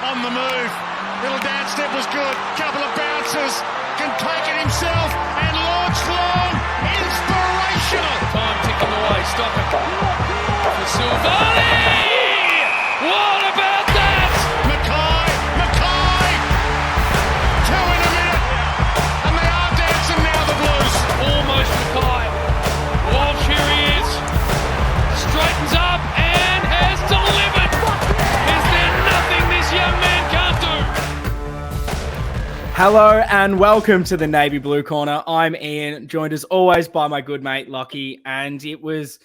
on the move. Little dance step was good. Couple of bounces. Can take it himself and launch long. Inspirational. Time ticking away. Stop it. For Silvani. What about that? Mackay. 2 in a minute. And they are dancing now, the Blues. Almost Mackay. Walsh, here he is. Straightens up and has delivered. Is there nothing this young man can't do? Hello and welcome to the Navy Blue Corner. I'm Ian, joined as always by my good mate Lockie, and it was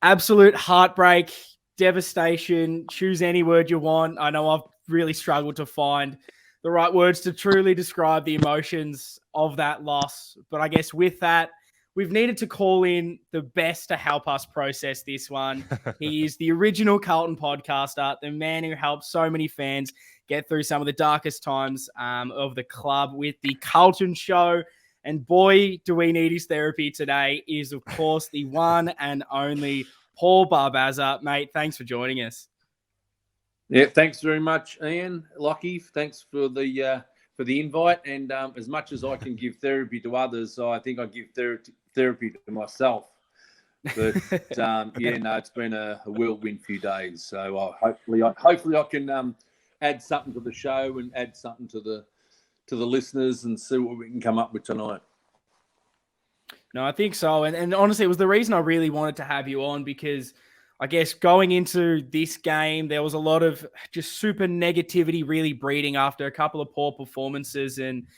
absolute heartbreak, devastation, choose any word you want. I know I've really struggled to find the right words to truly describe the emotions of that loss, but I guess with that, we've needed to call in the best to help us process this one. He is the original Carlton podcaster, the man who helped so many fans get through some of the darkest times of the club with the Carlton show. And boy, do we need his therapy today, is of course the one and only Paul Barbazza. Mate, thanks for joining us. Yeah, thanks very much, Ian. Lockie, thanks for the invite. And as much as I can give therapy to others, I think I give therapy to myself. But it's been a whirlwind few days. So hopefully I can add something to the show and add something to the listeners and see what we can come up with tonight. No, I think so. And honestly, it was the reason I really wanted to have you on, because I guess going into this game, there was a lot of just super negativity really breeding after a couple of poor performances. And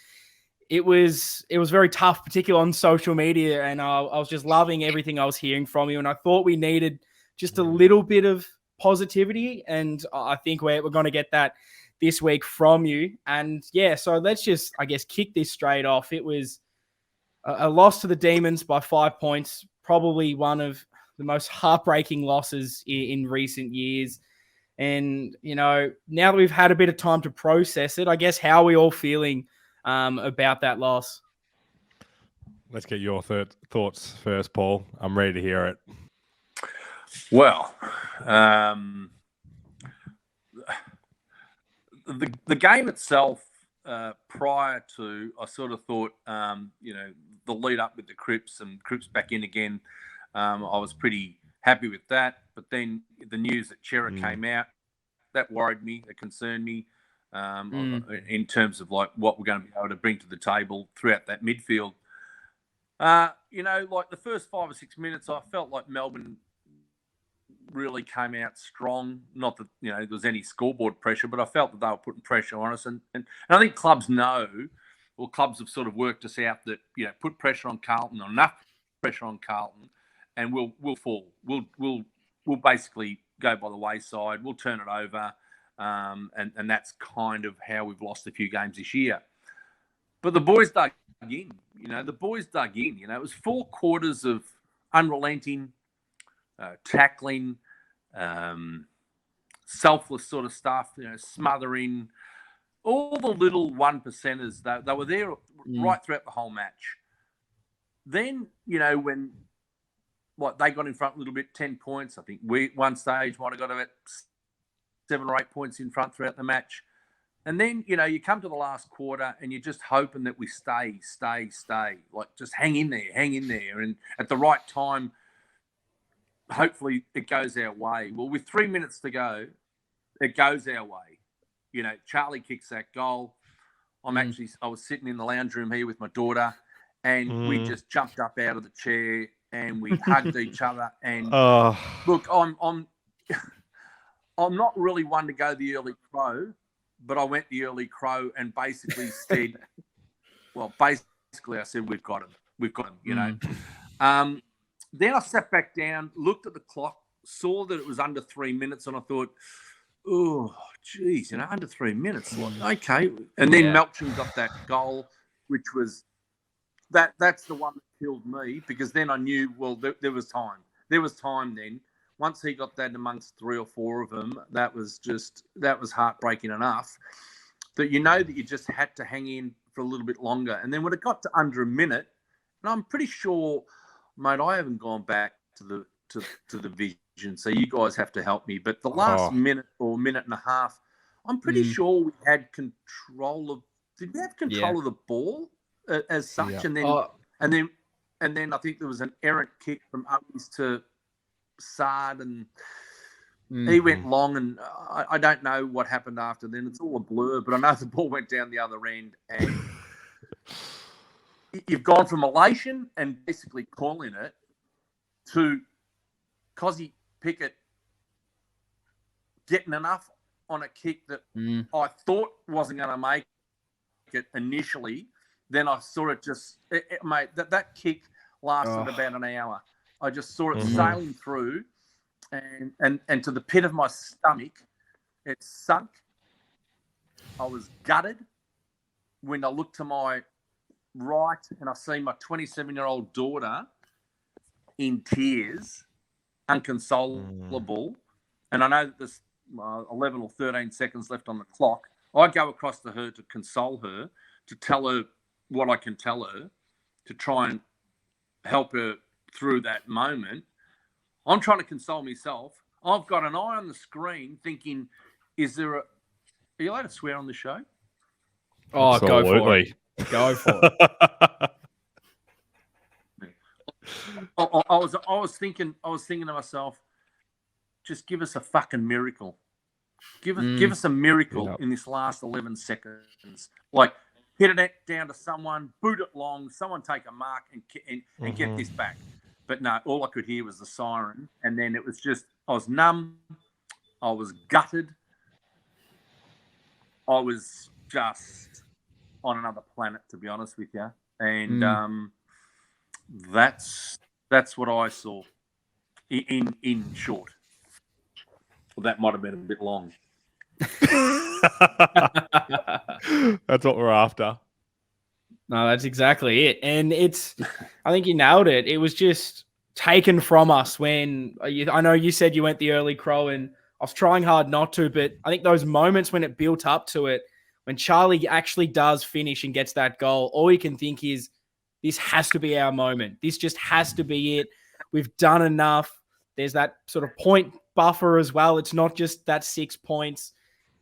it was very tough, particularly on social media. And I was just loving everything I was hearing from you. And I thought we needed just a little bit of positivity. And I think we're going to get that this week from you. And yeah, so let's just, I guess, kick this straight off. It was a loss to the Demons by 5 points, probably one of the most heartbreaking losses in recent years. And, you know, now that we've had a bit of time to process it, I guess, how are we all feeling about that loss? Let's get your thoughts first, Paul. I'm ready to hear it. Well, the game itself, prior to, I sort of thought, the lead up with the Crips and Crips back in again, I was pretty happy with that. But then the news that Chera came out, that worried me, that concerned me in terms of like what we're going to be able to bring to the table throughout that midfield. Like the first 5 or 6 minutes, I felt like Melbourne really came out strong. Not that, there was any scoreboard pressure, but I felt that they were putting pressure on us. And I think clubs know, or clubs have sort of worked us out that, put pressure on Carlton, or enough pressure on Carlton, and we'll fall. We'll basically go by the wayside. We'll turn it over. And that's kind of how we've lost a few games this year. But the boys dug in. It was 4 quarters of unrelenting tackling, selfless sort of stuff, smothering, all the little 1%ers. They were there right throughout the whole match. Then, when they got in front a little bit, 10 points. I think we one stage might have got about 7 or 8 points in front throughout the match. And then, you come to the last quarter and you're just hoping that we stay. Like, just hang in there. And at the right time, hopefully it goes our way. Well, with 3 minutes to go, it goes our way. Charlie kicks that goal. I was sitting in the lounge room here with my daughter, and we just jumped up out of the chair and we hugged each other. And look, I'm not really one to go the early crow, but I went the early crow and basically said, I said, we've got him, Then I sat back down, looked at the clock, saw that it was under 3 minutes, and I thought, oh, geez, under 3 minutes. Like, okay. And then Melchin got that goal, which was that's the one that killed me, because then I knew, there was time. There was time then. Once he got that amongst 3 or 4 of them, that was heartbreaking enough that that you just had to hang in for a little bit longer. And then when it got to under a minute, and I'm pretty sure, mate, I haven't gone back to the vision, so you guys have to help me. But the last minute or minute and a half, I'm pretty sure we had control of. Did we have control of the ball as such? Yeah. And then I think there was an errant kick from Owens to Sard, and he went long, and I don't know what happened after then. It's all a blur, but I know the ball went down the other end, and you've gone from elation and basically calling it to Cozzy Pickett getting enough on a kick that I thought wasn't going to make it initially. Then I saw it just, mate, that kick lasted about an hour. I just saw it sailing through and to the pit of my stomach, it sunk. I was gutted when I looked to my right and I see my 27-year-old daughter in tears, inconsolable. And I know that there's 11 or 13 seconds left on the clock. I go across to her to console her, to tell her what I can tell her, to try and help her through that moment. I'm trying to console myself. I've got an eye on the screen thinking, are you allowed to swear on the show? Oh, Absolutely. Go for it. I was thinking to myself, just give us a fucking miracle. Give us a miracle in this last 11 seconds. Like, hit it down to someone, boot it long, someone take a mark and get this back. But no, all I could hear was the siren. And then it was just, I was numb. I was gutted. I was just on another planet, to be honest with you. And that's what I saw in short. Well, that might have been a bit long. That's what we're after. No, that's exactly it. And I think you nailed it. It was just taken from us when I know you said you went the early crow, and I was trying hard not to, but I think those moments when it built up to it, when Charlie actually does finish and gets that goal, all you can think is, this has to be our moment. This just has to be it. We've done enough. There's that sort of point buffer as well. It's not just that 6 points.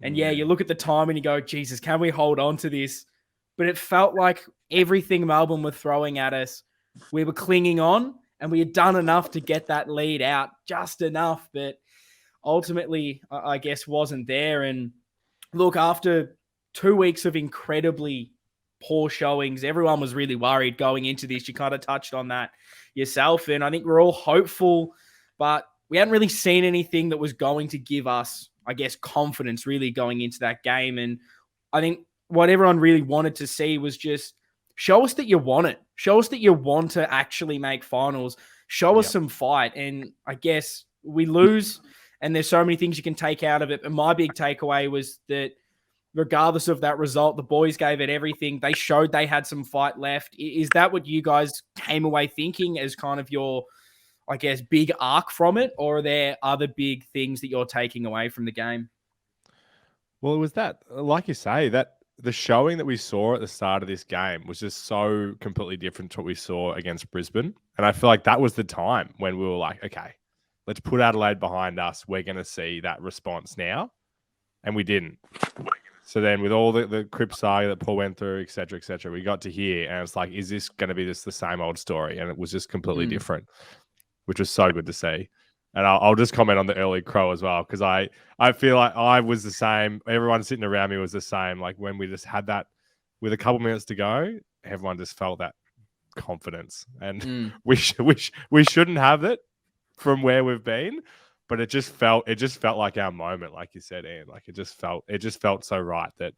And yeah, you look at the time and you go, Jesus, can we hold on to this? But it felt like everything Melbourne were throwing at us, we were clinging on, and we had done enough to get that lead out, just enough. But ultimately, I guess, wasn't there. And look, after 2 weeks of incredibly poor showings, everyone was really worried going into this. You kind of touched on that yourself. And I think we're all hopeful, but we hadn't really seen anything that was going to give us, I guess, confidence really going into that game. And I think what everyone really wanted to see was just show us that you want it. Show us that you want to actually make finals. Show us some fight. And I guess we lose, and there's so many things you can take out of it. But my big takeaway was that regardless of that result, the boys gave it everything. They showed they had some fight left. Is that what you guys came away thinking as kind of your, I guess, big arc from it? Or are there other big things that you're taking away from the game? Well, it was that, like you say, that the showing that we saw at the start of this game was just so completely different to what we saw against Brisbane. And I feel like that was the time when we were like, okay, let's put Adelaide behind us. We're going to see that response now. And we didn't. So then with all the Crip saga that Paul went through, et cetera, we got to here, and it's like, is this going to be just the same old story? And it was just completely different, which was so good to see. And I'll just comment on the early crow as well, because I feel like I was the same. Everyone sitting around me was the same. Like when we just had that with a couple minutes to go, everyone just felt that confidence. And we shouldn't have it from where we've been, but it just felt like our moment, like you said, Ian. Like it just felt so right that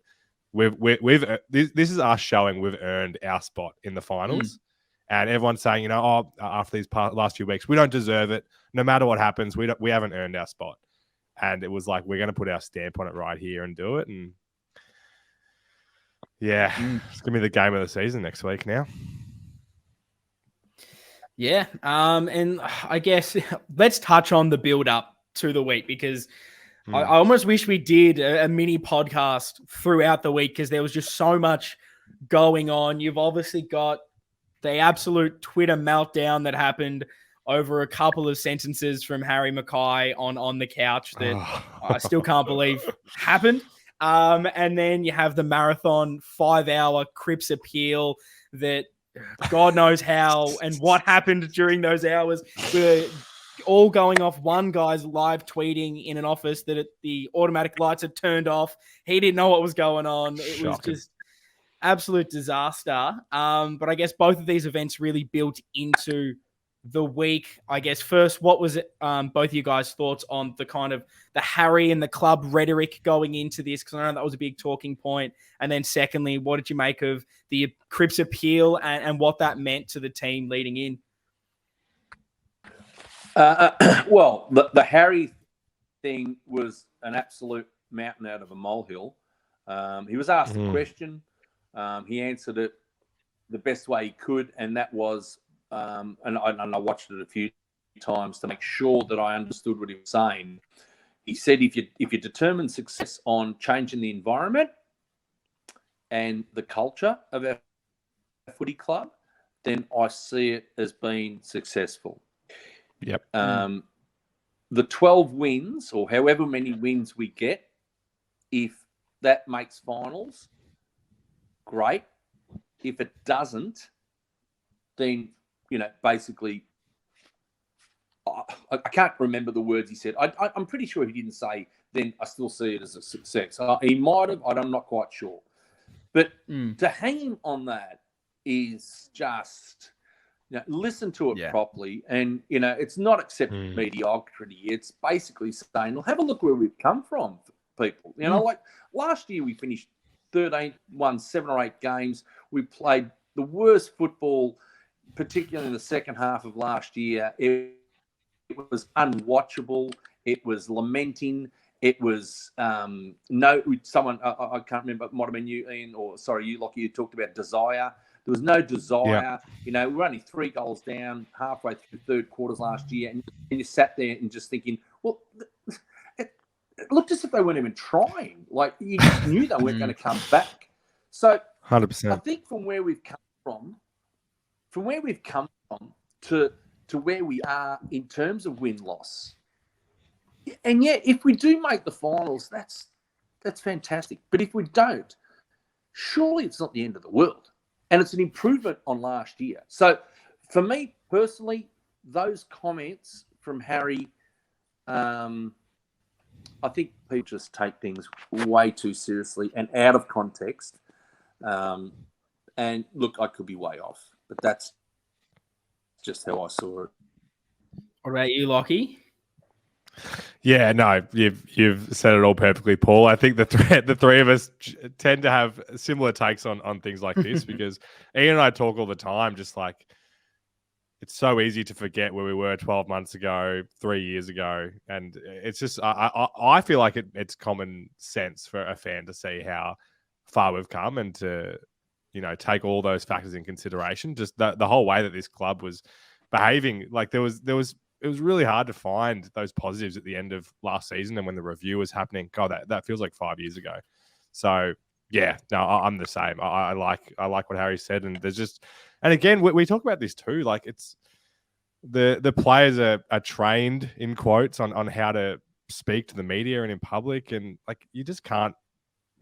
this is us showing we've earned our spot in the finals. And everyone's saying, after these last few weeks, we don't deserve it. No matter what happens, we haven't earned our spot. And it was like, we're going to put our stamp on it right here and do it. And yeah, it's going to be the game of the season next week now. Yeah. And I guess let's touch on the build up to the week, because I almost wish we did a mini podcast throughout the week, because there was just so much going on. You've obviously got the absolute Twitter meltdown that happened over a couple of sentences from Harry Mackay on the couch that I still can't believe happened. And then you have the marathon 5-hour Crips appeal that God knows how and what happened during those hours. We're all going off one guy's live tweeting in an office that the automatic lights had turned off. He didn't know what was going on. It was just absolute disaster. But I guess both of these events really built into the week. I guess first, what was it, both of you guys' thoughts on the kind of the Harry and the club rhetoric going into this? Because I know that was a big talking point. And then secondly, what did you make of the Crips appeal and what that meant to the team leading in? Well, the Harry thing was an absolute mountain out of a molehill. He was asked a question. He answered it the best way he could, and that was, and I watched it a few times to make sure that I understood what he was saying. He said, if you determine success on changing the environment and the culture of our footy club, then I see it as being successful. Yep. The 12 wins, or however many wins we get, if that makes finals, great. If it doesn't, then, basically, I can't remember the words he said. I'm pretty sure he didn't say, then I still see it as a success. He might have, I'm not quite sure. But to hang him on that is just, listen to it properly. And, it's not accepting mediocrity. It's basically saying, well, have a look where we've come from, people. Like last year we finished 13, won 7 or 8 games. We played the worst football, particularly in the second half of last year. It was unwatchable. It was lamenting. It was someone, I can't remember, it might have been you, Ian, or sorry, you, Lockie, you talked about desire. There was no desire. We were only 3 goals down halfway through third quarters last year, and you sat there and just thinking, well, it looked as if they weren't even trying. Like, you just knew they weren't going to come back. So 100%. I think from where we've come from to where we are in terms of win-loss, and yet if we do make the finals, that's fantastic. But if we don't, surely it's not the end of the world. And it's an improvement on last year. So for me personally, those comments from Harry, I think people just take things way too seriously and out of context. And look, I could be way off, but that's just how I saw it. What about you, Lockie? Yeah, no, you've said it all perfectly, Paul. I think the three of us tend to have similar takes on things like this because Ian and I talk all the time, just like it's so easy to forget where we were 12 months ago, 3 years ago. And it's just, I feel like it's common sense for a fan to see how far we've come and to, take all those factors in consideration. Just the whole way that this club was behaving, like it was really hard to find those positives at the end of last season and when the review was happening. God, that feels like 5 years ago. So yeah, no, I'm the same. I like what Harry said, and there's just, and again, we talk about this too. Like it's the players are trained in quotes on how to speak to the media and in public, and like you just can't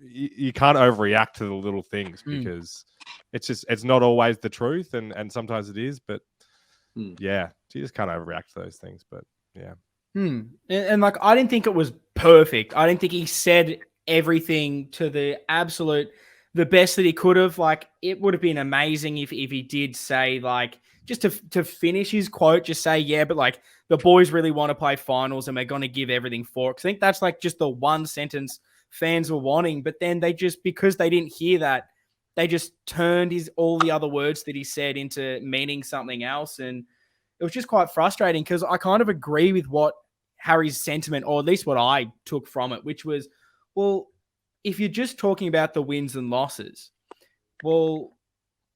overreact to the little things because it's not always the truth, and sometimes it is, but yeah, you just can't overreact to those things. But yeah, and like I didn't think it was perfect. I didn't think he said everything to the best that he could have. Like it would have been amazing if he did say, like, just to finish his quote, just say, yeah, but like the boys really want to play finals and we're going to give everything for it. 'Cause I think that's like just the one sentence fans were wanting, but then they just, because they didn't hear that, they just turned all the other words that he said into meaning something else. And it was just quite frustrating because I kind of agree with what Harry's sentiment, or at least what I took from it, which was, well, if you're just talking about the wins and losses, well,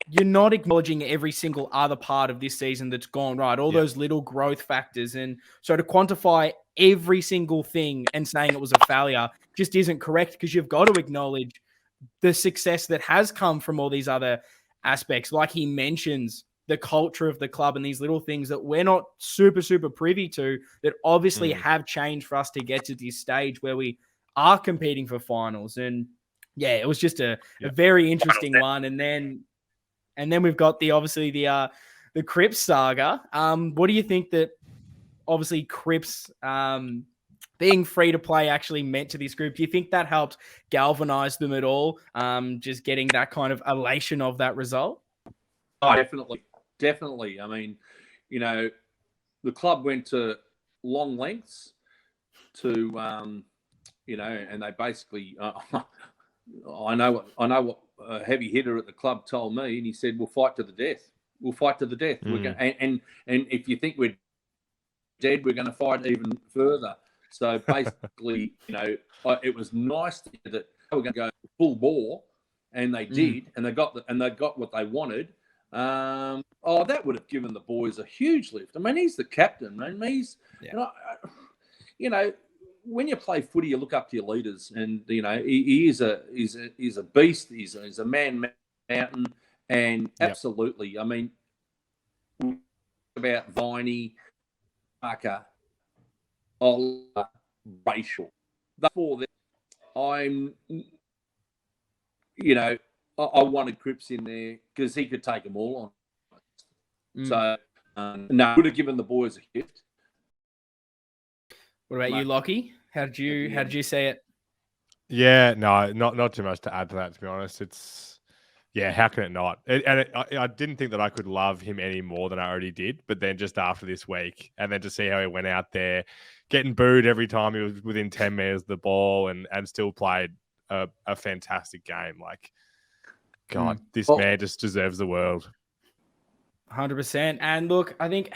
you're not acknowledging every single other part of this season that's gone right, all those little growth factors. And so to quantify every single thing and saying it was a failure just isn't correct, because you've got to acknowledge the success that has come from all these other aspects. Like he mentions the culture of the club and these little things that we're not super, super privy to that obviously have changed for us to get to this stage where we are competing for finals. And yeah, it was just a very interesting one. And then we've got the Cripps saga. What do you think that obviously Cripps being free to play actually meant to this group? Do you think that helped galvanize them at all? Just getting that kind of elation of that result? Oh, definitely. I mean, the club went to long lengths to, and they basically, I know what a heavy hitter at the club told me, and he said, "We'll fight to the death. We'll fight to the death. We're going, and if you think we're dead, we're going to fight even further." So basically, it was nice that they were going to go full bore, and they did, and they got what they wanted. That would have given the boys a huge lift. I mean, he's the captain, man. When you play footy, you look up to your leaders, and he's a beast. He's a man mountain, and absolutely. I mean, about Viney, Parker, Oliver, Rachel. Therefore, I wanted Cripps in there because he could take them all on. So, would have given the boys a gift. What about you, Lockie? How did you see it? Yeah, no, not too much to add to that, to be honest. How can it not? I didn't think that I could love him any more than I already did. But then just after this week, and then to see how he went out there, getting booed every time he was within 10 meters of the ball, and still played a fantastic game. Like, God, this man just deserves the world. 100%. And look, I think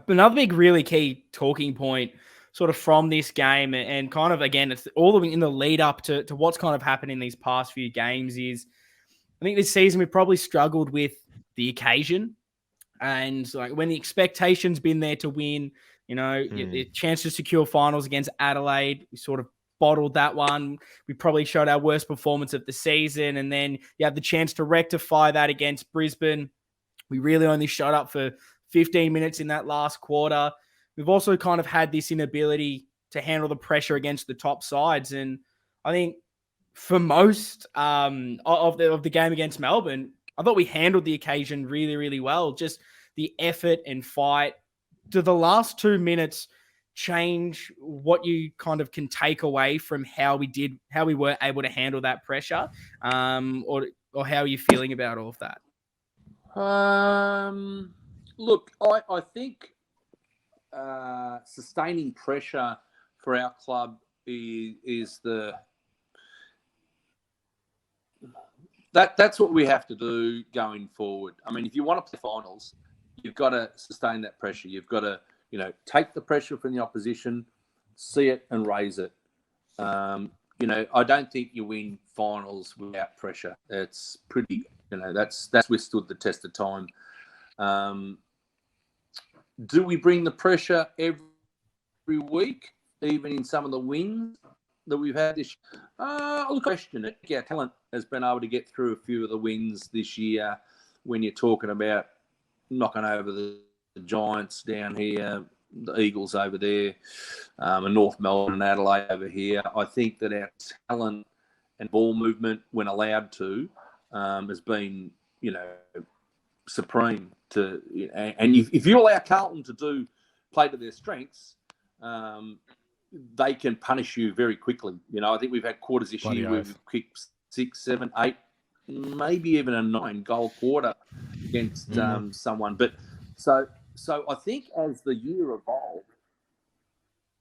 another big, really key talking point sort of from this game, and kind of, again, it's all in the lead up to what's kind of happened in these past few games, is I think this season we've probably struggled with the occasion. And like when the expectation's been there to win, the chance to secure finals against Adelaide, we sort of bottled that one. We probably showed our worst performance of the season. And then you have the chance to rectify that against Brisbane. We really only showed up for 15 minutes in that last quarter. We've also kind of had this inability to handle the pressure against the top sides. And I think for most of the game against Melbourne, I thought we handled the occasion really, really well. Just the effort and fight. Do the last 2 minutes change what you kind of can take away from how we were able to handle that pressure? Or how are you feeling about all of that? Look, I think sustaining pressure for our club is that's what we have to do going forward. I mean, if you want to play finals, you've got to sustain that pressure. You've got to, take the pressure from the opposition, see it and raise it. I don't think you win finals without pressure. It's pretty, that's withstood the test of time. Do we bring the pressure every week, even in some of the wins that we've had this year? I'll question it. Our talent has been able to get through a few of the wins this year when you're talking about knocking over the Giants down here, the Eagles over there, and North Melbourne and Adelaide over here. I think that our talent and ball movement, when allowed to, has been, supreme. And if you allow Carlton to play to their strengths, they can punish you very quickly. I think we've had quarters this year where we've kicked 6, 7, 8, maybe even a 9-goal quarter against someone. But so I think as the year evolved,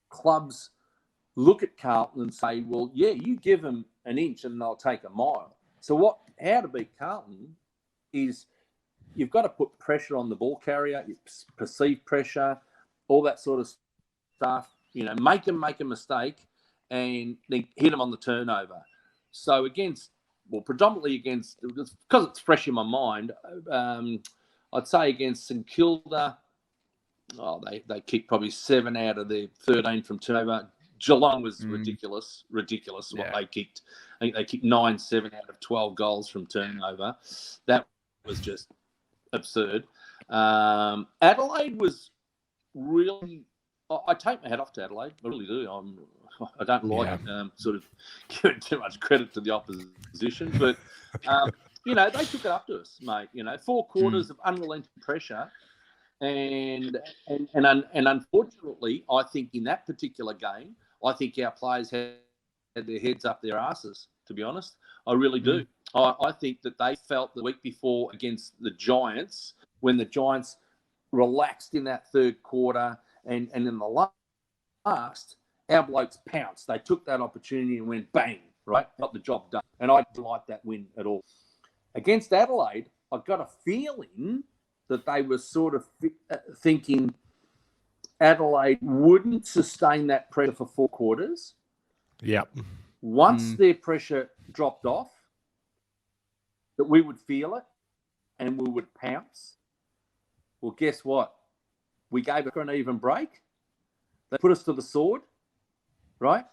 clubs look at Carlton and say, well, yeah, you give them an inch and they'll take a mile. So how to beat Carlton is you've got to put pressure on the ball carrier, perceived pressure, all that sort of stuff. Make them make a mistake and then hit them on the turnover. So predominantly against, because it's fresh in my mind, I'd say against St Kilda, they kicked probably 7 out of their 13 from turnover. Geelong was ridiculous what they kicked. I think they kicked 9-7 out of 12 goals from turnover. That was just absurd. Adelaide was really... I take my hat off to Adelaide. I really do. I don't like sort of giving too much credit to the opposition, but they took it up to us, mate. 4 quarters of unrelenting pressure, and unfortunately, I think in that particular game, I think our players had their heads up their asses. To be honest, I really do. I think that they felt the week before against the Giants, when the Giants relaxed in that third quarter, and in the last, our blokes pounced. They took that opportunity and went bang, right? Got the job done. And I didn't like that win at all. Against Adelaide, I got a feeling that they were sort of thinking Adelaide wouldn't sustain that pressure for 4 quarters. Yep. Once their pressure dropped off, that we would feel it and we would pounce. Well, guess what? We gave it an even break. They put us to the sword, right?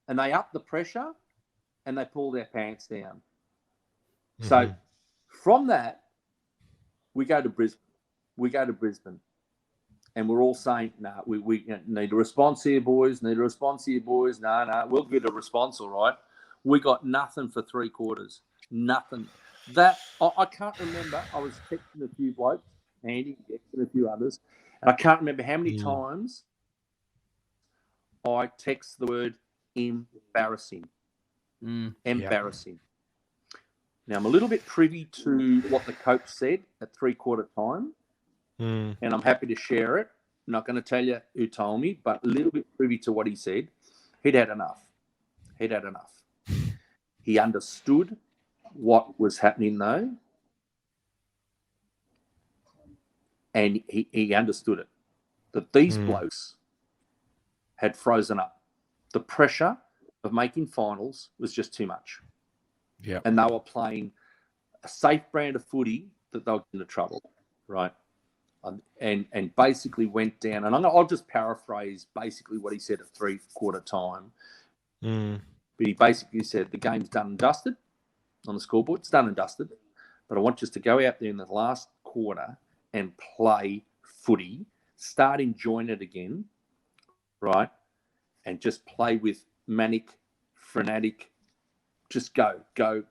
And they upped the pressure and they pulled our pants down. Mm-hmm. So from that, we go to Brisbane. And we're all saying, we need a response here, boys. No, we'll get a response, all right. We got nothing for 3 quarters. Nothing. That I can't remember. I was texting a few blokes, Andy, and a few others, and I can't remember how many times I text the word embarrassing. Embarrassing. Yep. Now, I'm a little bit privy to what the coach said at 3-quarter time. And I'm happy to share it. I'm not going to tell you who told me, but a little bit privy to what he said. He'd had enough. He understood what was happening, though. And he understood it. That these blokes had frozen up. The pressure of making finals was just too much. Yeah. And they were playing a safe brand of footy that they were into trouble, right? And basically went down, and I'll just paraphrase basically what he said at 3-quarter time. But he basically said, the game's done and dusted on the scoreboard. It's done and dusted. But I want you to go out there in the last quarter and play footy, start enjoying it again, right? And just play with manic, frenetic, just go. Well,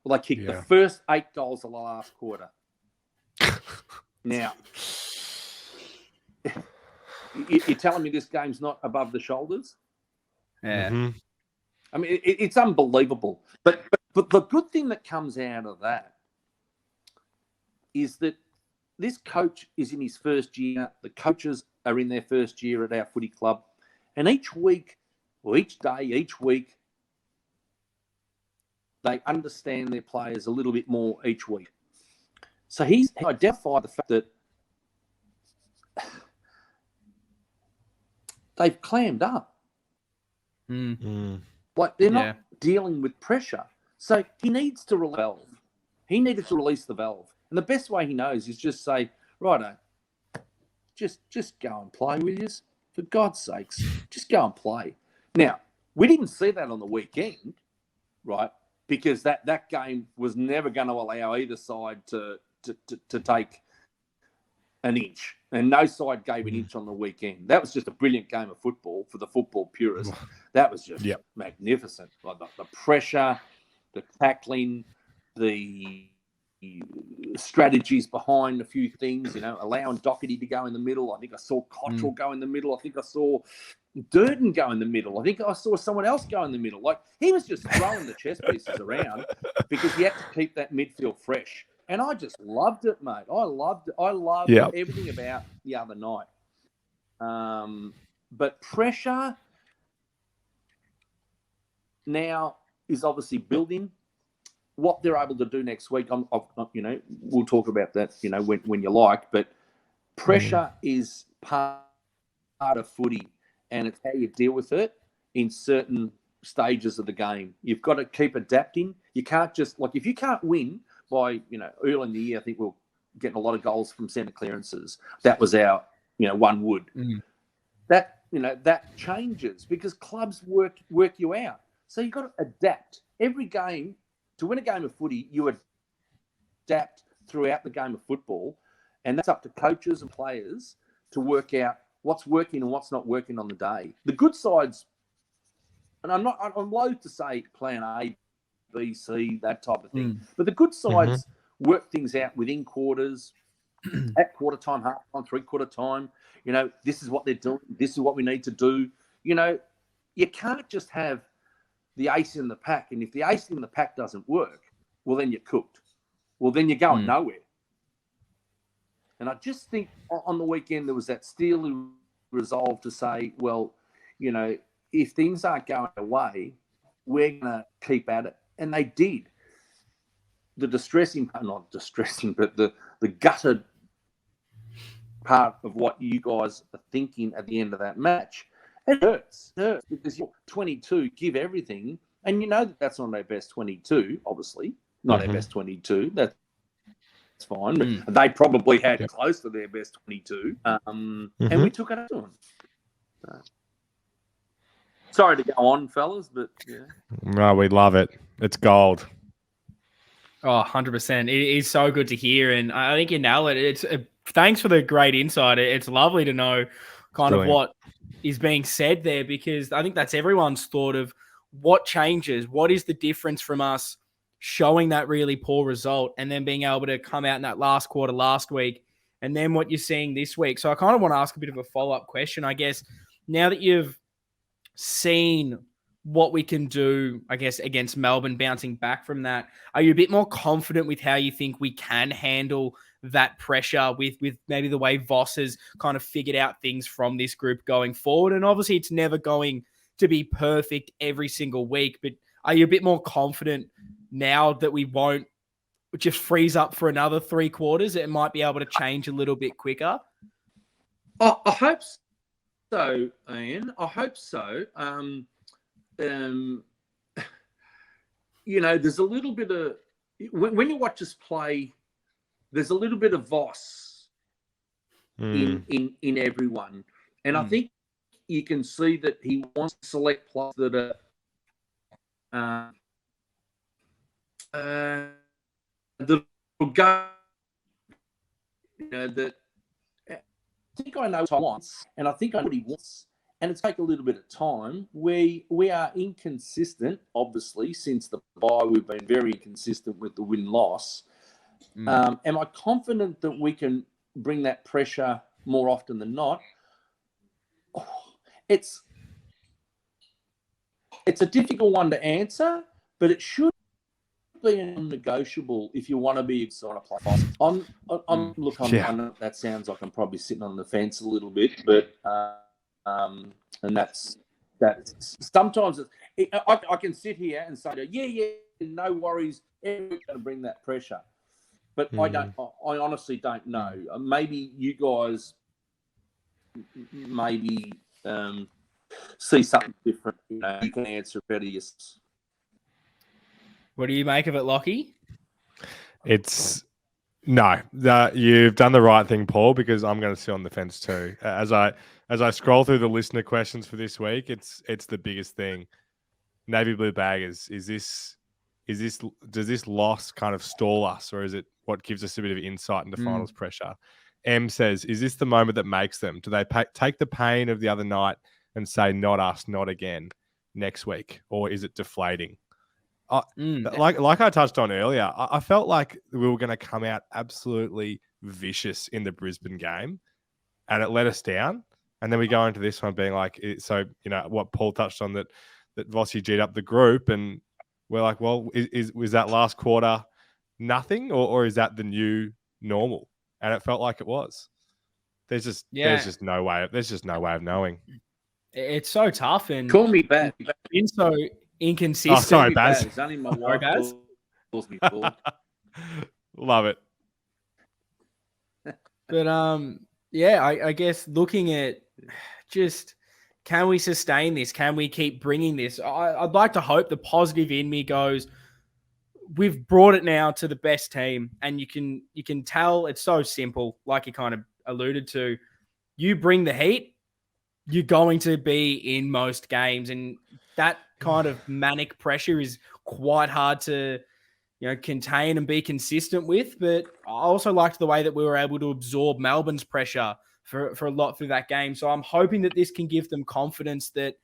they kicked the first 8 goals of the last quarter. Now, you're telling me this game's not above the shoulders? Yeah. Mm-hmm. I mean, it's unbelievable. But the good thing that comes out of that is that this coach is in his first year. The coaches are in their first year at our footy club. And each week, or each day, each week, they understand their players a little bit more each week. So he's identified the fact that they've clammed up. Like they're not dealing with pressure. So he needs to release the valve. He needed to release the valve. And the best way he knows is just say, righto, just go and play with you. For God's sakes, just go and play. Now, we didn't see that on the weekend, right? Because that game was never going to allow either side to take an inch, and no side gave an inch on the weekend. That was just a brilliant game of football for the football purists. That was just magnificent. Like the pressure, the tackling, the strategies behind a few things, allowing Doherty to go in the middle. I think I saw Cottrell go in the middle. I think I saw Durden go in the middle. I think I saw someone else go in the middle. Like he was just throwing the chess pieces around because he had to keep that midfield fresh. And I just loved it, mate. I loved everything about the other night. But pressure now is obviously building. What they're able to do next week, we'll talk about that, when you like. But pressure is part of footy, and it's how you deal with it in certain stages of the game. You've got to keep adapting. You can't just if you can't win by early in the year, I think we're getting a lot of goals from centre clearances. That was our one wood. That changes because clubs work you out. So you've got to adapt every game. To win a game of footy, you adapt throughout the game of football, and that's up to coaches and players to work out what's working and what's not working on the day. The good sides, and I'm loath to say plan A, B, C, that type of thing, but the good sides work things out within quarters, at quarter time, half time, 3/4 time. This is what they're doing. This is what we need to do. You can't just have the ace in the pack. And if the ace in the pack doesn't work, well, then you're cooked. Well, then you're going nowhere. And I just think on the weekend there was that steely resolve to say, well, if things aren't going away, we're going to keep at it. And they did. The not distressing, but the gutted part of what you guys are thinking at the end of that match, it hurts because you're 22, give everything, and that's not our best 22, obviously, not our best 22. That's fine, but they probably had close to their best 22, and we took it up to them. Sorry to go on, fellas, but yeah. No, we love it. It's gold. Oh, 100%. It is so good to hear. And I think you nail it. Thanks for the great insight. It's lovely to know kind of what is being said there, because I think that's everyone's thought of what changes. What is the difference from us showing that really poor result and then being able to come out in that last quarter last week and then what you're seeing this week? So I kind of want to ask a bit of a follow-up question, I guess. Now that you've seen what we can do, I guess, against Melbourne, bouncing back from that, are you a bit more confident with how you think we can handle that pressure with maybe the way Voss has kind of figured out things from this group going forward? And obviously it's never going to be perfect every single week, but are you a bit more confident now that we won't just freeze up for another 3 quarters? It might be able to change a little bit quicker. I hope so, Ian. I hope so. There's a little bit of when you watch us play, there's a little bit of Voss in everyone, and I think you can see that he wants to select players that are that will go. That I think I know what he wants, and I think I know what he wants. And it's take a little bit of time. We are inconsistent, obviously, since the bye. We've been very inconsistent with the win-loss. Am I confident that we can bring that pressure more often than not? It's a difficult one to answer, but it should be non-negotiable if you want to be excited to play fast. I know that sounds like I'm probably sitting on the fence a little bit, but and that's sometimes I can sit here and say, yeah, no worries, everyone's going to bring that pressure, but I honestly don't know. Maybe you guys see something different. You can answer better. Yes. What do you make of it, Lockie? You've done the right thing, Paul, because I'm going to sit on the fence too. As I scroll through the listener questions for this week, it's the biggest thing. Navy Blue Baggers, does this loss kind of stall us, or is it what gives us a bit of insight into finals pressure? M says, is this the moment that makes them? Do they take the pain of the other night and say, not us, not again, next week, or is it deflating? Like I touched on earlier, I felt like we were going to come out absolutely vicious in the Brisbane game, and it let us down. And then we go into this one being like, what Paul touched on, that Vossi G'd up the group, and we're like, well, was that last quarter nothing, or is that the new normal? And it felt like it was. There's just no way. There's just no way of knowing. It's so tough, and call me back. Been so inconsistent. Oh, sorry, Baz. It's only my wife calls me Paul. Love it. But I guess looking at just, can we sustain this? Can we keep bringing this? I'd like to hope the positive in me goes, we've brought it now to the best team, and you can tell it's so simple, like you kind of alluded to. You bring the heat, you're going to be in most games, and that kind of manic pressure is quite hard to contain and be consistent with. But I also liked the way that we were able to absorb Melbourne's pressure for a lot through that game. So I'm hoping that this can give them confidence that,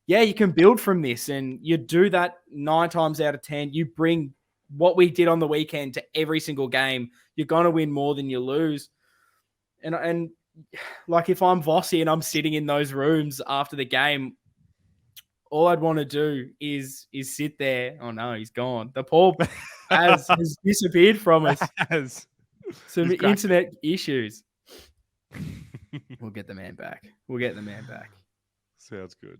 yeah, you can build from this, and you do that 9 times out of 10. You bring what we did on the weekend to every single game. You're going to win more than you lose. And like if I'm Vossi and I'm sitting in those rooms after the game, all I'd want to do is sit there. Oh no, he's gone. The poor has disappeared from us. Some internet issues. We'll get the man back. Sounds good.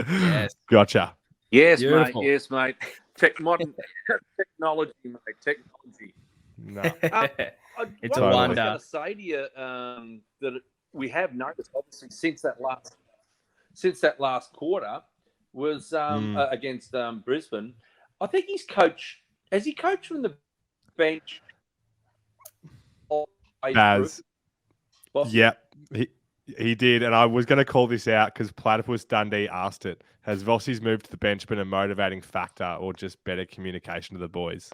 Yes. Gotcha. Yes, Beautiful. mate. Yes, mate. Modern technology, mate. Technology. No. It's a what I was wonder. going to say to you that we have noticed, obviously, since that last quarter was against Brisbane. I think has he coached from the bench? As yep, he did, and I was going to call this out because Platypus Dundee asked it. Has Vossi's move to the bench been a motivating factor, or just better communication to the boys?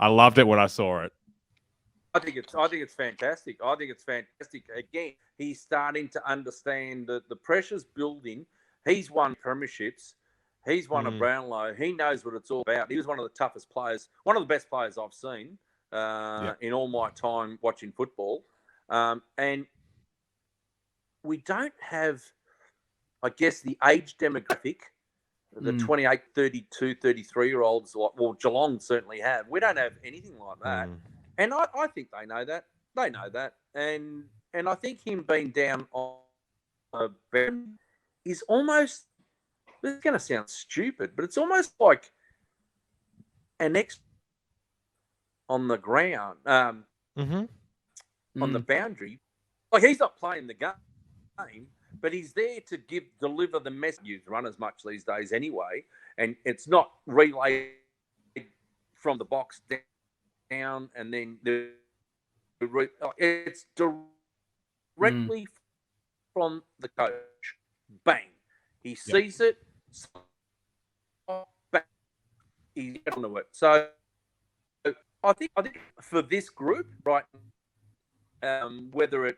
I loved it when I saw it. I think it's fantastic. Again, he's starting to understand that the pressure's building. He's won premierships. He's won a Brownlow. He knows what it's all about. He was one of the toughest players, one of the best players I've seen in all my time watching football. And we don't have, I guess, the age demographic, the 28, 32, 33-year-olds, well, Geelong certainly have. We don't have anything like that. And I think they know that. They know that. And I think him being down on a bench is almost, it's going to sound stupid, but it's almost like an extra on the ground, on the boundary. Like he's not playing the game, but he's there to deliver the message. You run as much these days anyway, and it's not relayed from the box down and then it's directly from the coach. Bang. He sees it. Bang. He's onto it. So I think for this group, right, whether that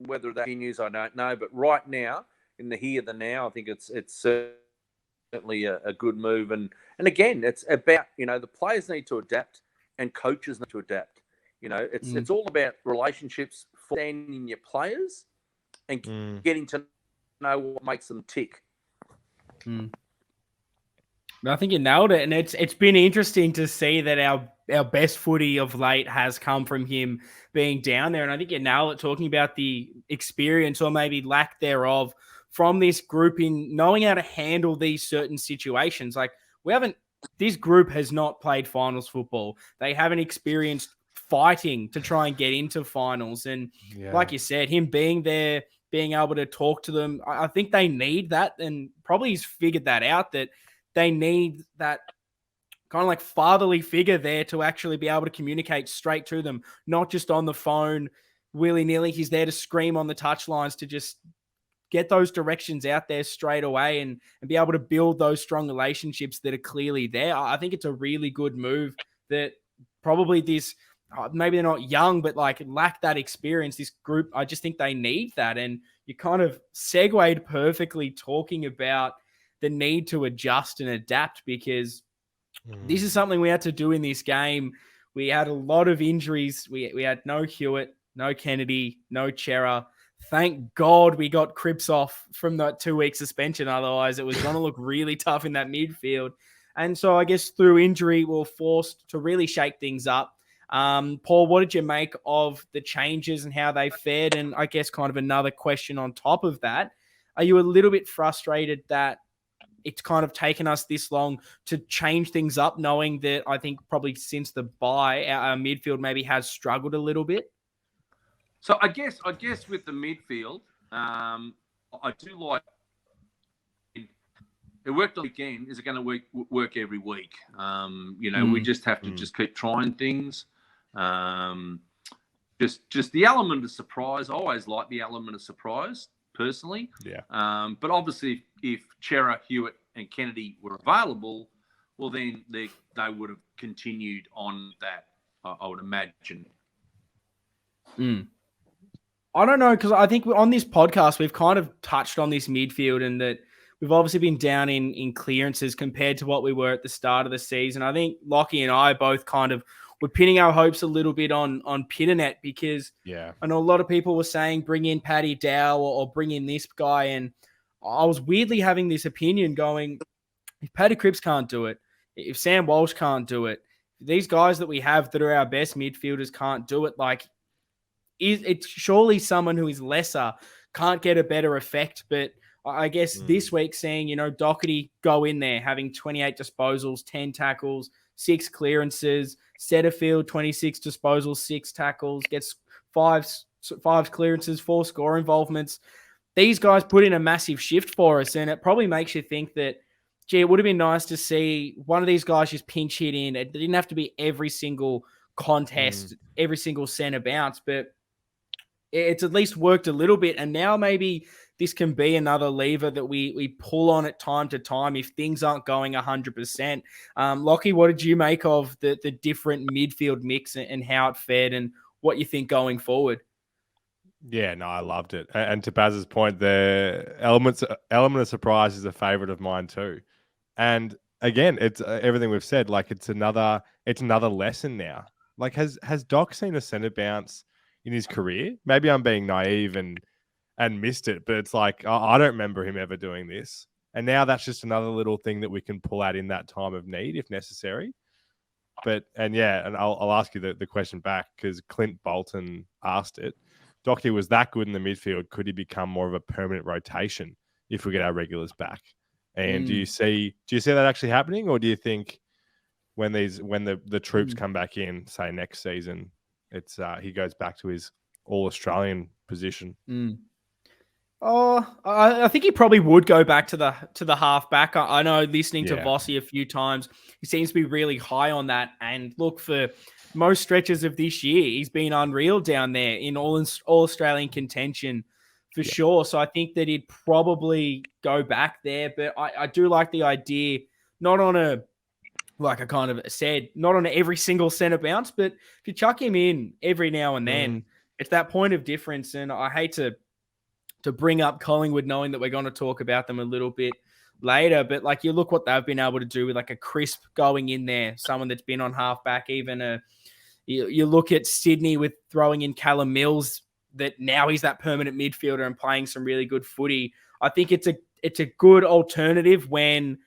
continues, I don't know. But right now, in the here, the now, I think it's certainly a good move. And again, it's about, the players need to adapt and coaches need to adapt. It's all about relationships, understanding your players and getting to know what makes them tick. I think you nailed it, and it's been interesting to see that our best footy of late has come from him being down there, and I think you nailed it talking about the experience or maybe lack thereof from this group in knowing how to handle these certain situations. Like this group has not played finals football. They haven't experienced fighting to try and get into finals, and like you said, him being there, being able to talk to them, I think they need that, and probably he's figured that out, that they need that kind of like fatherly figure there to actually be able to communicate straight to them, not just on the phone, willy-nilly. He's there to scream on the touchlines, to just get those directions out there straight away and be able to build those strong relationships that are clearly there. I think it's a really good move that probably this, maybe they're not young, but like lack that experience. This group, I just think they need that. And you kind of segued perfectly talking about the need to adjust and adapt, because this is something we had to do in this game. We had a lot of injuries. We had no Hewitt, no Kennedy, no Chera. Thank God we got Cripps off from that 2-week suspension. Otherwise, it was going to look really tough in that midfield. And so I guess through injury, we're forced to really shake things up. Paul, what did you make of the changes and how they fared? And I guess kind of another question on top of that, are you a little bit frustrated that it's kind of taken us this long to change things up, knowing that I think probably since the bye, our midfield maybe has struggled a little bit? So I guess with the midfield, I do like it worked on the weekend. Is it going to work every week? We just have to just keep trying things. Just the element of surprise. I always like the element of surprise personally. Yeah. But obviously, if Chera, Hewitt, and Kennedy were available, well, then they would have continued on that. I would imagine. I don't know, because I think on this podcast, we've kind of touched on this midfield and that we've obviously been down in clearances compared to what we were at the start of the season. I think Lockie and I both kind of were pinning our hopes a little bit on Pitternet because I know a lot of people were saying bring in Paddy Dow or bring in this guy. And I was weirdly having this opinion going, if Paddy Cripps can't do it, if Sam Walsh can't do it, these guys that we have that are our best midfielders can't do it, like, it's surely someone who is lesser can't get a better effect. But I guess this week seeing, Doherty go in there, having 28 disposals, 10 tackles, 6 clearances, Setterfield, 26 disposals, 6 tackles, gets 5 clearances, 4 score involvements. These guys put in a massive shift for us, and it probably makes you think that, gee, it would have been nice to see one of these guys just pinch hit in. It didn't have to be every single contest, every single centre bounce, but it's at least worked a little bit. And now maybe this can be another lever that we pull on at time to time if things aren't going 100%. Lockie, what did you make of the different midfield mix and how it fared and what you think going forward? Yeah, no, I loved it. And to Baz's point, the element of surprise is a favorite of mine too. And again, it's everything we've said. Like it's another lesson now. Like has Doc seen a centre bounce in his career? Maybe I'm being naive and missed it, but it's like I don't remember him ever doing this. And now that's just another little thing that we can pull out in that time of need if necessary. And I'll ask you the question back because Clint Bolton asked it. Doherty was that good in the midfield. Could he become more of a permanent rotation if we get our regulars back? And do you see that actually happening, or do you think when the troops come back in, say next season, it's he goes back to his All-Australian position? Oh, I think he probably would go back to the halfback. I know listening to Vossi a few times, he seems to be really high on that. And look, for most stretches of this year, he's been unreal down there in all Australian contention for sure. So I think that he'd probably go back there. But I do like the idea, not on a, like I kind of said, not on every single centre bounce, but if you chuck him in every now and then, it's that point of difference. And I hate to bring up Collingwood, knowing that we're going to talk about them a little bit later, but like you look what they've been able to do with like a Crisp going in there, someone that's been on halfback, even you look at Sydney with throwing in Callum Mills, that now he's that permanent midfielder and playing some really good footy. I think it's a good alternative when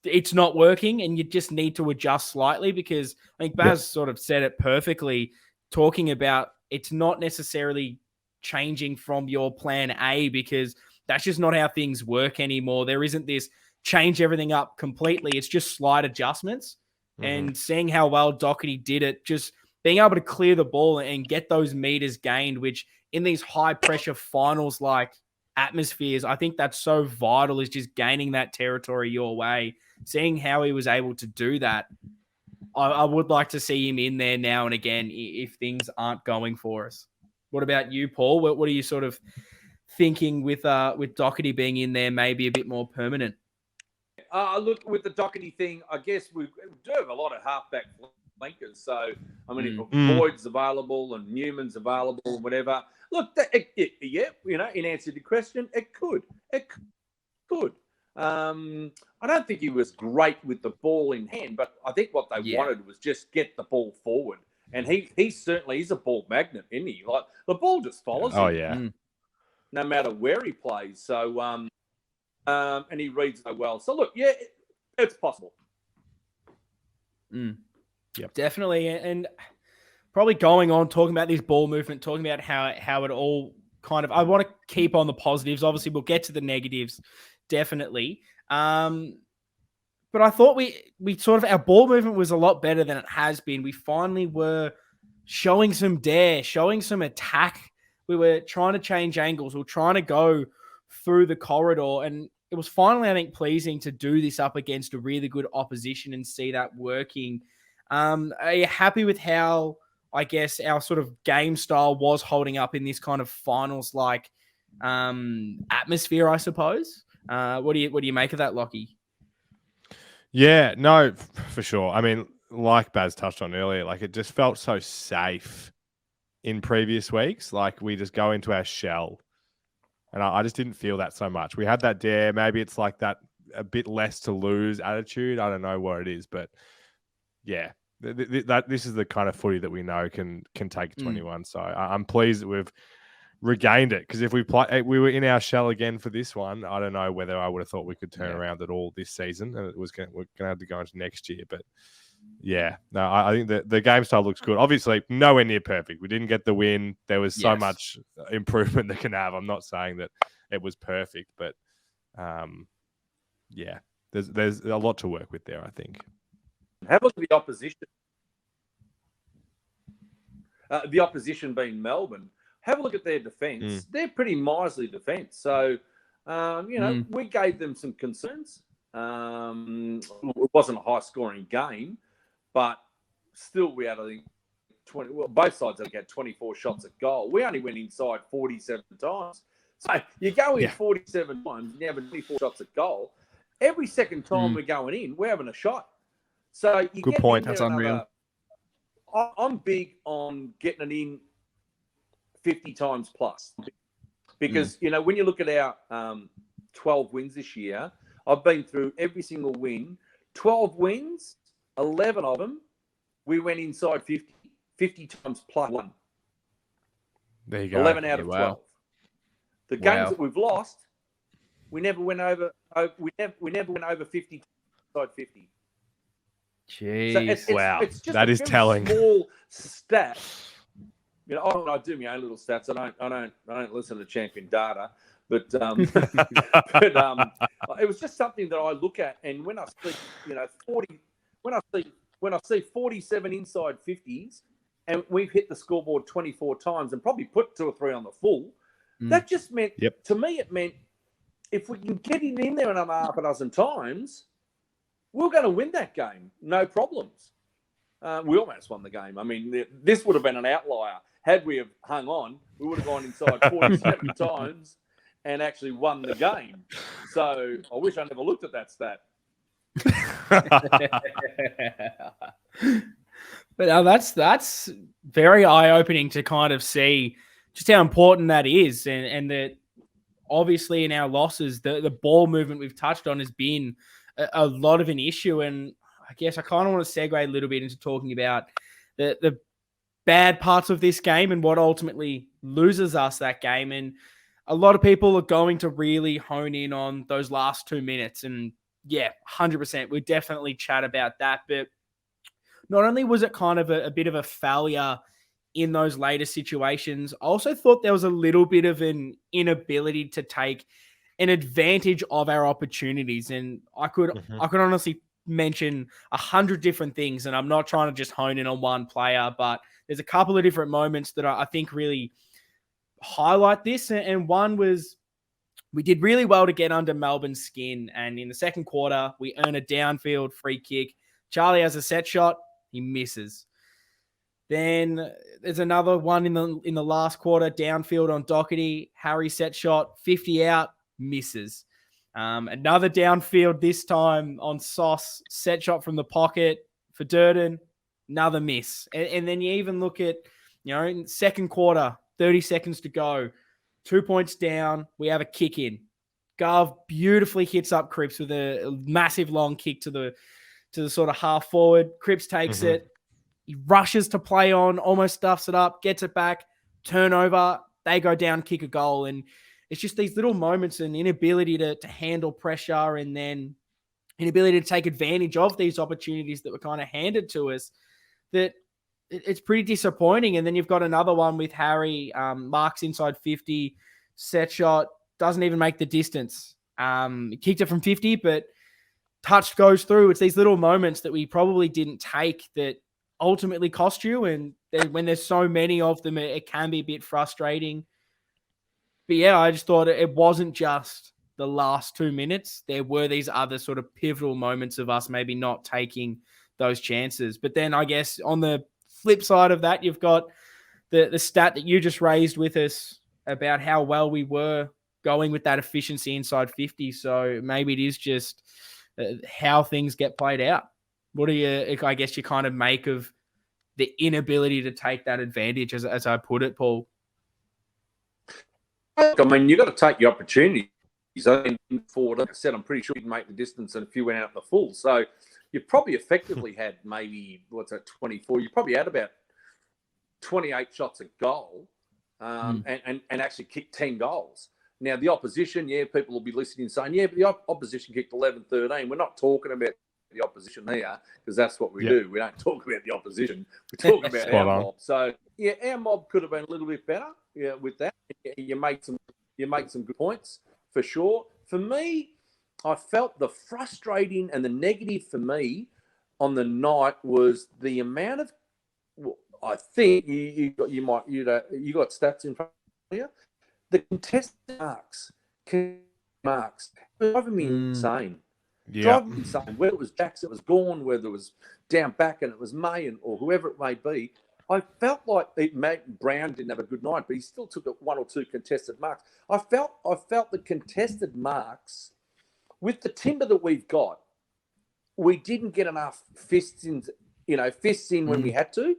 it's not working and you just need to adjust slightly, because I think Baz sort of said it perfectly, talking about it's not necessarily changing from your plan A, because that's just not how things work anymore. There isn't this change everything up completely. It's just slight adjustments. And seeing how well Doherty did it, just being able to clear the ball and get those meters gained, which in these high pressure finals like atmospheres, I think that's so vital, is just gaining that territory your way. Seeing how he was able to do that, I would like to see him in there now and again if things aren't going for us. What about you, Paul? What are you sort of thinking with Doherty being in there, maybe a bit more permanent? Look, with the Doherty thing, I guess we do have a lot of halfback flankers. So, I mean, if Boyd's available and Newman's available and whatever, look, in answer to the question, it could. I don't think he was great with the ball in hand, but I think what they wanted was just get the ball forward. And he's a ball magnet, isn't he? Like the ball just follows him. No matter where he plays. So, and he reads so well. So look, it's possible. Yep, definitely. And probably going on talking about this ball movement, talking about how it all kind of, I want to keep on the positives. Obviously, we'll get to the negatives, definitely. But I thought we sort of, our ball movement was a lot better than it has been. We finally were showing some dare, showing some attack. We were trying to change angles. We were trying to go through the corridor. And it was finally, I think, pleasing to do this up against a really good opposition and see that working. Are you happy with how, I guess, our sort of game style was holding up in this kind of finals-like atmosphere, I suppose? What do you make of that, Lockie? Yeah, no, for sure. I mean, like Baz touched on earlier, like it just felt so safe in previous weeks. Like we just go into our shell. And I just didn't feel that so much. We had that dare. Maybe it's like that a bit less to lose attitude. I don't know what it is, but yeah, this is the kind of footy that we know can take 21. So I'm pleased that we've regained it, because if we were in our shell again for this one, I don't know whether I would have thought we could turn around at all this season, and we're going to have to go into next year. But yeah, no, I think the game style looks good. Obviously, nowhere near perfect. We didn't get the win. There was so much improvement that can have. I'm not saying that it was perfect, but yeah, there's a lot to work with there, I think. Have a look at the opposition. The opposition being Melbourne. Have a look at their defence. They're pretty miserly defence. So, we gave them some concerns. It wasn't a high-scoring game, but still we had, I think, 20. Well, both sides have got 24 shots at goal. We only went inside 47 times. So you go in 47 times and you have 24 shots at goal. Every second time we're going in, we're having a shot. So you good get point. That's unreal. I'm big on getting it in 50 times plus, because when you look at our 12 wins this year, I've been through every single win. 12 wins, 11 of them, we went inside 50 times plus one. There you go. 11 out of 12. The games that we've lost, we never went over. We never went over 50 inside 50. Jeez! So wow, it's just that is telling. Small stat. I do my own little stats. I don't listen to champion data, but it was just something that I look at, and when I see 40, when I see 47 inside 50s, and we've hit the scoreboard 24 times and probably put 2 or 3 on the full, that just meant to me it meant if we can get it in there another half a dozen times, we're going to win that game, no problems. We almost won the game. I mean, this would have been an outlier. Had we have hung on, we would have gone inside 47 times and actually won the game. So I wish I never looked at that stat. But that's very eye-opening to kind of see just how important that is, and that obviously in our losses, the ball movement we've touched on has been a lot of an issue. And I guess I kind of want to segue a little bit into talking about the bad parts of this game and what ultimately loses us that game. And a lot of people are going to really hone in on those last 2 minutes. And yeah, 100%. We'll definitely chat about that. But not only was it kind of a bit of a failure in those later situations, I also thought there was a little bit of an inability to take an advantage of our opportunities. And I could honestly mention 100 different things, and I'm not trying to just hone in on one player, but there's a couple of different moments that I think really highlight this. And one was, we did really well to get under Melbourne's skin, and in the second quarter, we earn a downfield free kick. Charlie has a set shot, he misses. Then there's another one in the last quarter, downfield on Doherty, Harry set shot, 50 out, misses. Another downfield, this time on Sauce, set shot from the pocket for Durden, another miss. And then you even look at, in second quarter, 30 seconds to go, 2 points down, we have a kick in. Gov beautifully hits up Cripps with a massive long kick to the sort of half forward. Cripps takes it. He rushes to play on, almost stuffs it up, gets it back, turnover, they go down, kick a goal. And it's just these little moments and inability to handle pressure, and then inability to take advantage of these opportunities that were kind of handed to us, that it's pretty disappointing. And then you've got another one with Harry, marks inside 50, set shot, doesn't even make the distance. Kicked it from 50, but touch goes through. It's these little moments that we probably didn't take that ultimately cost you. And when there's so many of them, it can be a bit frustrating. But yeah, I just thought it wasn't just the last 2 minutes. There were these other sort of pivotal moments of us maybe not taking those chances. But then I guess on the flip side of that, you've got the stat that you just raised with us about how well we were going with that efficiency inside 50. So maybe it is just how things get played out. What do you kind of make of the inability to take that advantage, as I put it, Paul. I mean, you've got to take your opportunities. Like I said, I'm pretty sure you can make the distance and a few went out in the full. So you probably effectively had maybe, 24? You probably had about 28 shots at goal and actually kicked 10 goals. Now, the opposition, people will be listening and saying, but the opposition kicked 11, 13. We're not talking about the opposition here because that's what we do. We don't talk about the opposition. We talk about our mob. So, our mob could have been a little bit better with that. You make some good points for sure. For me, I felt the frustrating and the negative for me on the night was the amount of, I think you got stats in front of you. The contested marks driving me insane. Yeah. Driving me insane. Whether it was Jackson, it was Gawn, whether it was down back and it was May or whoever it may be. I felt like Brown didn't have a good night, but he still took one or two contested marks. I felt the contested marks with the timber that we've got, we didn't get enough fists in when we had to,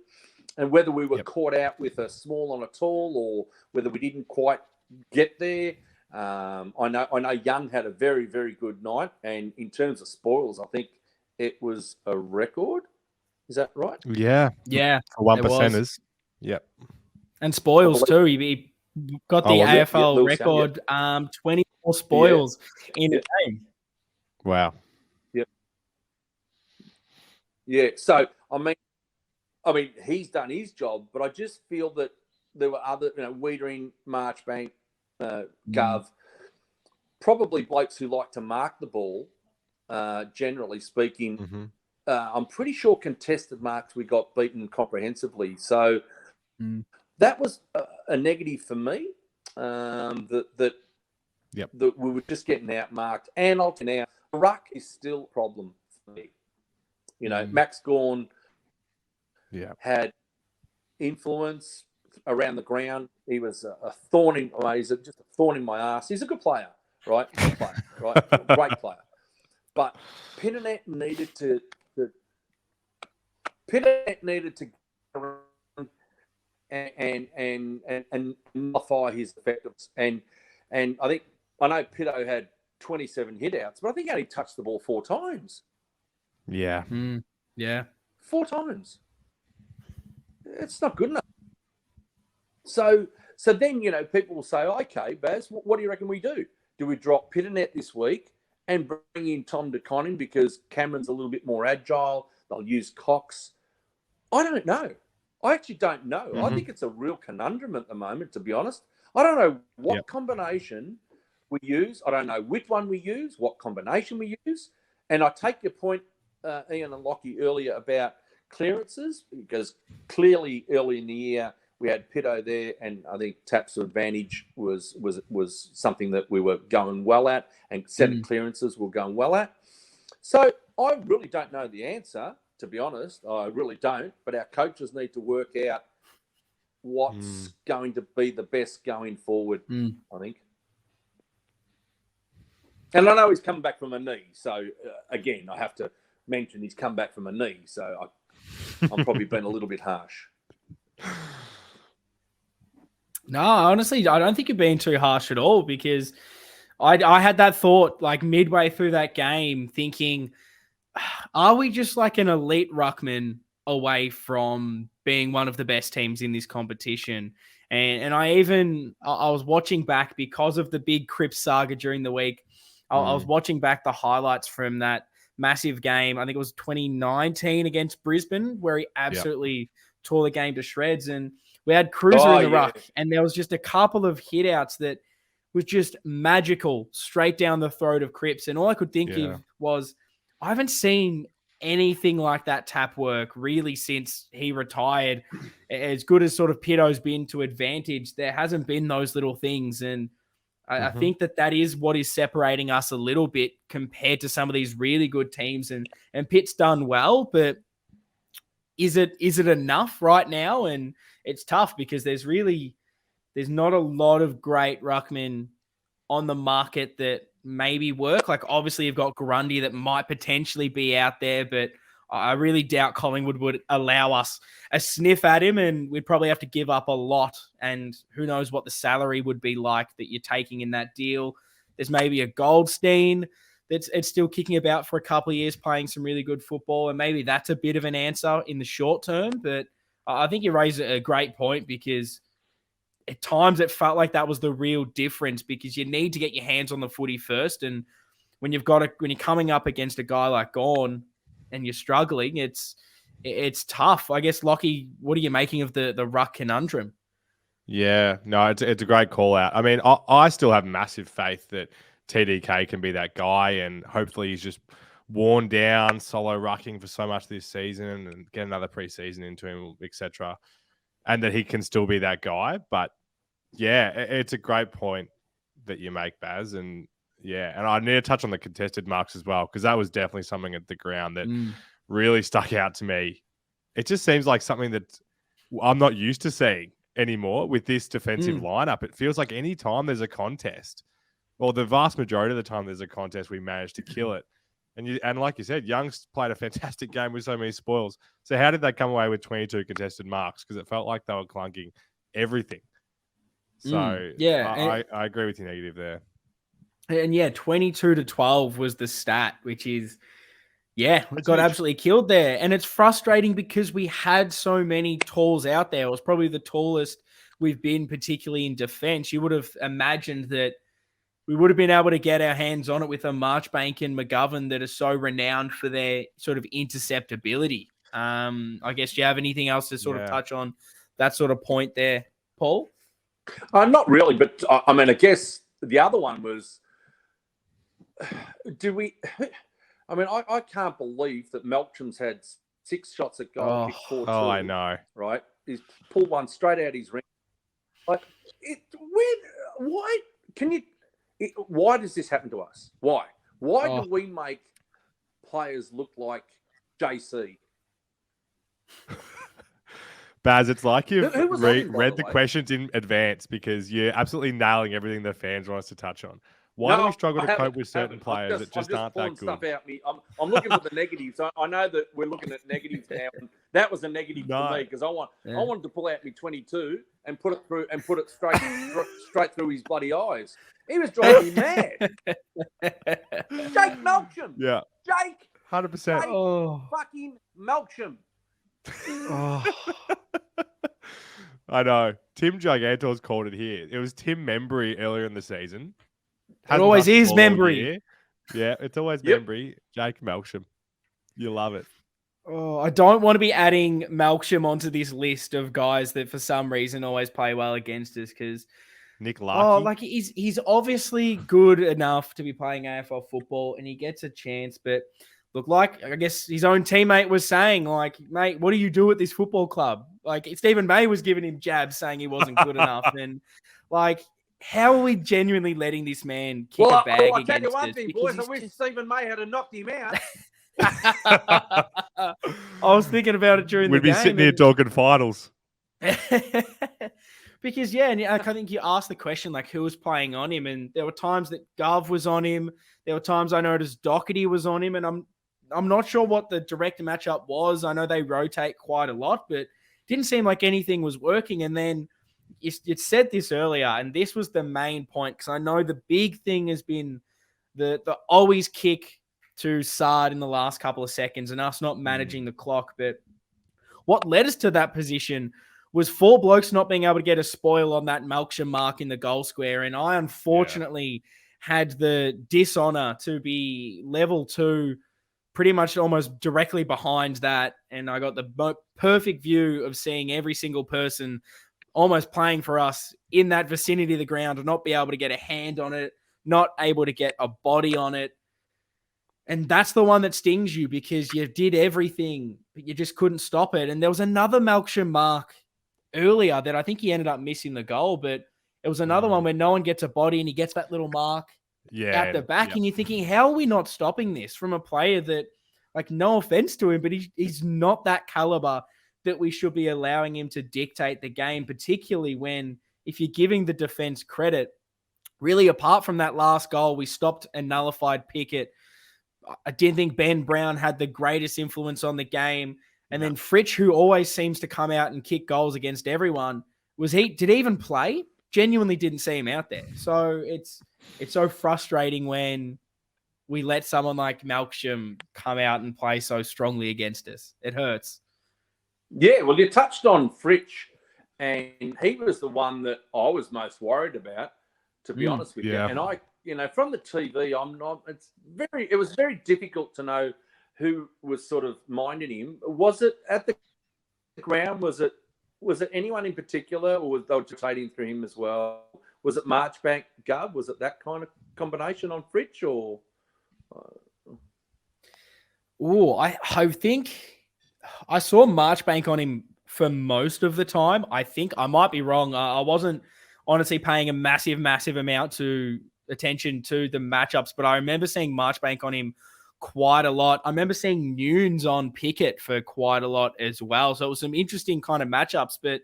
and whether we were caught out with a small on a tall or whether we didn't quite get there. I know Young had a very, very good night, and in terms of spoils, I think it was a record. Is that right? Yeah. For 1%ers. Yep. And spoils too. He got the AFL record, 24 spoils in a game. Wow. Yeah. So I mean, he's done his job, but I just feel that there were other, Wiedering, Marchbank, Gov, probably blokes who like to mark the ball. Generally speaking, I'm pretty sure contested marks we got beaten comprehensively. So that was a negative for me. That we were just getting outmarked. And now ruck is still a problem for me. Max Gawn had influence around the ground. He was a thorn in my ass. He's a good player, right? Good player, right? Great player. But Pinternet needed to and nullify his effectiveness. And I know Pitto had 27 hit-outs, but I think he only touched the ball 4 times. Yeah. 4 times. It's not good enough. So then, people will say, okay, Baz, what do you reckon we do? Do we drop Pitternet this week and bring in Tom DeConning because Cameron's a little bit more agile? They'll use Cox. I don't know. I actually don't know. I think it's a real conundrum at the moment, to be honest. I don't know what combination we use. I don't know which one we use, what combination we use. And I take your point, Ian and Lockie, earlier about clearances, because clearly early in the year we had Pitto there, and I think taps to advantage was something that we were going well at, and set of clearances we were going well at. So I really don't know the answer, to be honest. I really don't. But our coaches need to work out what's going to be the best going forward, I think. And I know he's coming back from a knee. So, again, I have to mention he's come back from a knee. So I'm probably being a little bit harsh. No, honestly, I don't think you're being too harsh at all, because I had that thought like midway through that game thinking, are we just like an elite ruckman away from being one of the best teams in this competition? And I was watching back because of the big Cripps saga during the week. I was watching back the highlights from that massive game. I think it was 2019 against Brisbane, where he absolutely tore the game to shreds. And we had Cruiser in the ruck, and there was just a couple of hit-outs that was just magical straight down the throat of Cripps. And all I could think of was, I haven't seen anything like that tap work really since he retired. As good as sort of Pitto's been to advantage, there hasn't been those little things. And I think that is what is separating us a little bit compared to some of these really good teams. And Pitt's done well, but is it enough right now? And it's tough because there's not a lot of great ruckmen on the market that maybe work. Like, obviously you've got Grundy that might potentially be out there, but I really doubt Collingwood would allow us a sniff at him, and we'd probably have to give up a lot. And who knows what the salary would be like that you're taking in that deal. There's maybe a Goldstein that's it's still kicking about for a couple of years, playing some really good football, and maybe that's a bit of an answer in the short term. But I think you raise a great point, because at times it felt like that was the real difference, because you need to get your hands on the footy first. And when you're coming up against a guy like Gawn and you're struggling, it's tough. I guess, Lockie, what are you making of the ruck conundrum? Yeah, no, it's a great call out. I mean, I still have massive faith that TDK can be that guy, and hopefully he's just worn down solo rucking for so much this season and get another preseason into him, etc. And that he can still be that guy. But yeah, it's a great point that you make, Baz. And yeah, and I need to touch on the contested marks as well, because that was definitely something at the ground that really stuck out to me. It just seems like something that I'm not used to seeing anymore with this defensive lineup. It feels like any time there's a contest, or the vast majority of the time there's a contest, we manage to kill it. And like you said, Young's played a fantastic game with so many spoils. So how did they come away with 22 contested marks? Because it felt like they were clunking everything. So yeah, I agree with you negative there. And yeah, 22-12 was the stat, which is, yeah, we got huge. absolutely killed there. And it's frustrating because we had so many talls out there. It was probably the tallest we've been, particularly in defense. You would have imagined that we would have been able to get our hands on it with a Marchbank and McGovern that are so renowned for their sort of interceptability. I guess, do you have anything else to sort of touch on that sort of point there, Paul? Not really, but I mean, I guess the other one was, I mean, I can't believe that Melksham's had 6 shots at goal, kicked 4-2. Oh, I know. Right? He's pulled one straight out his ring. Like, why does this happen to us? Why? Why do we make players look like JC? Baz, it's like you've read the way? questions in advance, because you're absolutely nailing everything the fans want us to touch on. Why do we struggle to cope with certain players that just aren't that good? Stuff out me. I'm looking for the negatives. I know that we're looking at negatives now. And that was a negative for me, because I wanted to pull out me 22 and put it through and put it straight through his bloody eyes. He was driving me mad. Jake Melksham. Yeah. Jake. 100%. Fucking Melksham. I know. Tim Gigantor's called it here. It was Tim Membry earlier in the season. It always is Membry. Yeah, it's always Membry. Jake Melksham. You love it. Oh, I don't want to be adding Melksham onto this list of guys that for some reason always play well against us, because Nick Larky. like he's obviously good enough to be playing AFL football, and he gets a chance. But look, like I guess his own teammate was saying, like, mate, what do you do at this football club? Like, Stephen May was giving him jabs saying he wasn't good enough, and like, how are we genuinely letting this man kick a bag against us? I'll tell you one thing, boys. I wish Stephen May had knocked him out. I was thinking about it during the game. We'd be sitting here talking finals. Because, yeah, and I think you asked the question, like, who was playing on him? And there were times that Gov was on him. There were times I noticed Doherty was on him. And I'm not sure what the direct matchup was. I know they rotate quite a lot, but it didn't seem like anything was working. And then you said this earlier, and this was the main point, because I know the big thing has been the always kick to Sard in the last couple of seconds and us not managing the clock. But what led us to that position was 4 blokes not being able to get a spoil on that Melksham mark in the goal square. And I unfortunately had the dishonor to be level 2, pretty much almost directly behind that. And I got the perfect view of seeing every single person almost playing for us in that vicinity of the ground and not be able to get a hand on it, not able to get a body on it. And that's the one that stings you, because you did everything, but you just couldn't stop it. And there was another Melksham mark earlier that I think he ended up missing the goal, but it was another one where no one gets a body and he gets that little mark at the back. And you're thinking, how are we not stopping this from a player that, like, no offense to him, but he's not that caliber that we should be allowing him to dictate the game, particularly when, if you're giving the defense credit, really apart from that last goal, we stopped and nullified Pickett. I didn't think Ben Brown had the greatest influence on the game. And then Fritsch, who always seems to come out and kick goals against everyone, did he even play? Genuinely didn't see him out there. So it's so frustrating when we let someone like Malcolm come out and play so strongly against us. It hurts. Yeah, well, you touched on Fritsch, and he was the one that I was most worried about, to be honest with you. And I, from the TV, it was very difficult to know who was sort of minding him. Was it at the ground? Was it anyone in particular, or was they rotating through him as well? Was it Marchbank, Gov? Was it that kind of combination on Fritsch, or? I think I saw Marchbank on him for most of the time. I think I might be wrong. I wasn't honestly paying a massive amount to attention to the matchups, but I remember seeing Marchbank on him quite a lot. I remember seeing Nunes on Pickett for quite a lot as well. So it was some interesting kind of matchups, but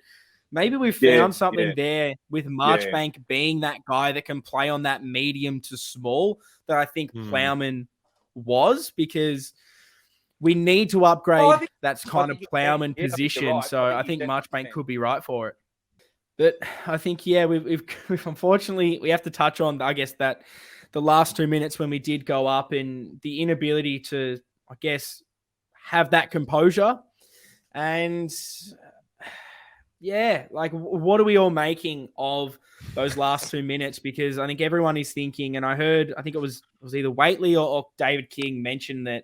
maybe we found something there with Marchbank being that guy that can play on that medium to small that I think Plowman was, because we need to upgrade that kind of Plowman position. Right. So I think Marchbank could be right for it. But I think, we've unfortunately, we have to touch on, I guess, that the last 2 minutes when we did go up and the inability to, I guess, have that composure. And what are we all making of those last 2 minutes? Because I think everyone is thinking, and I think it was either Waitley or David King mentioned that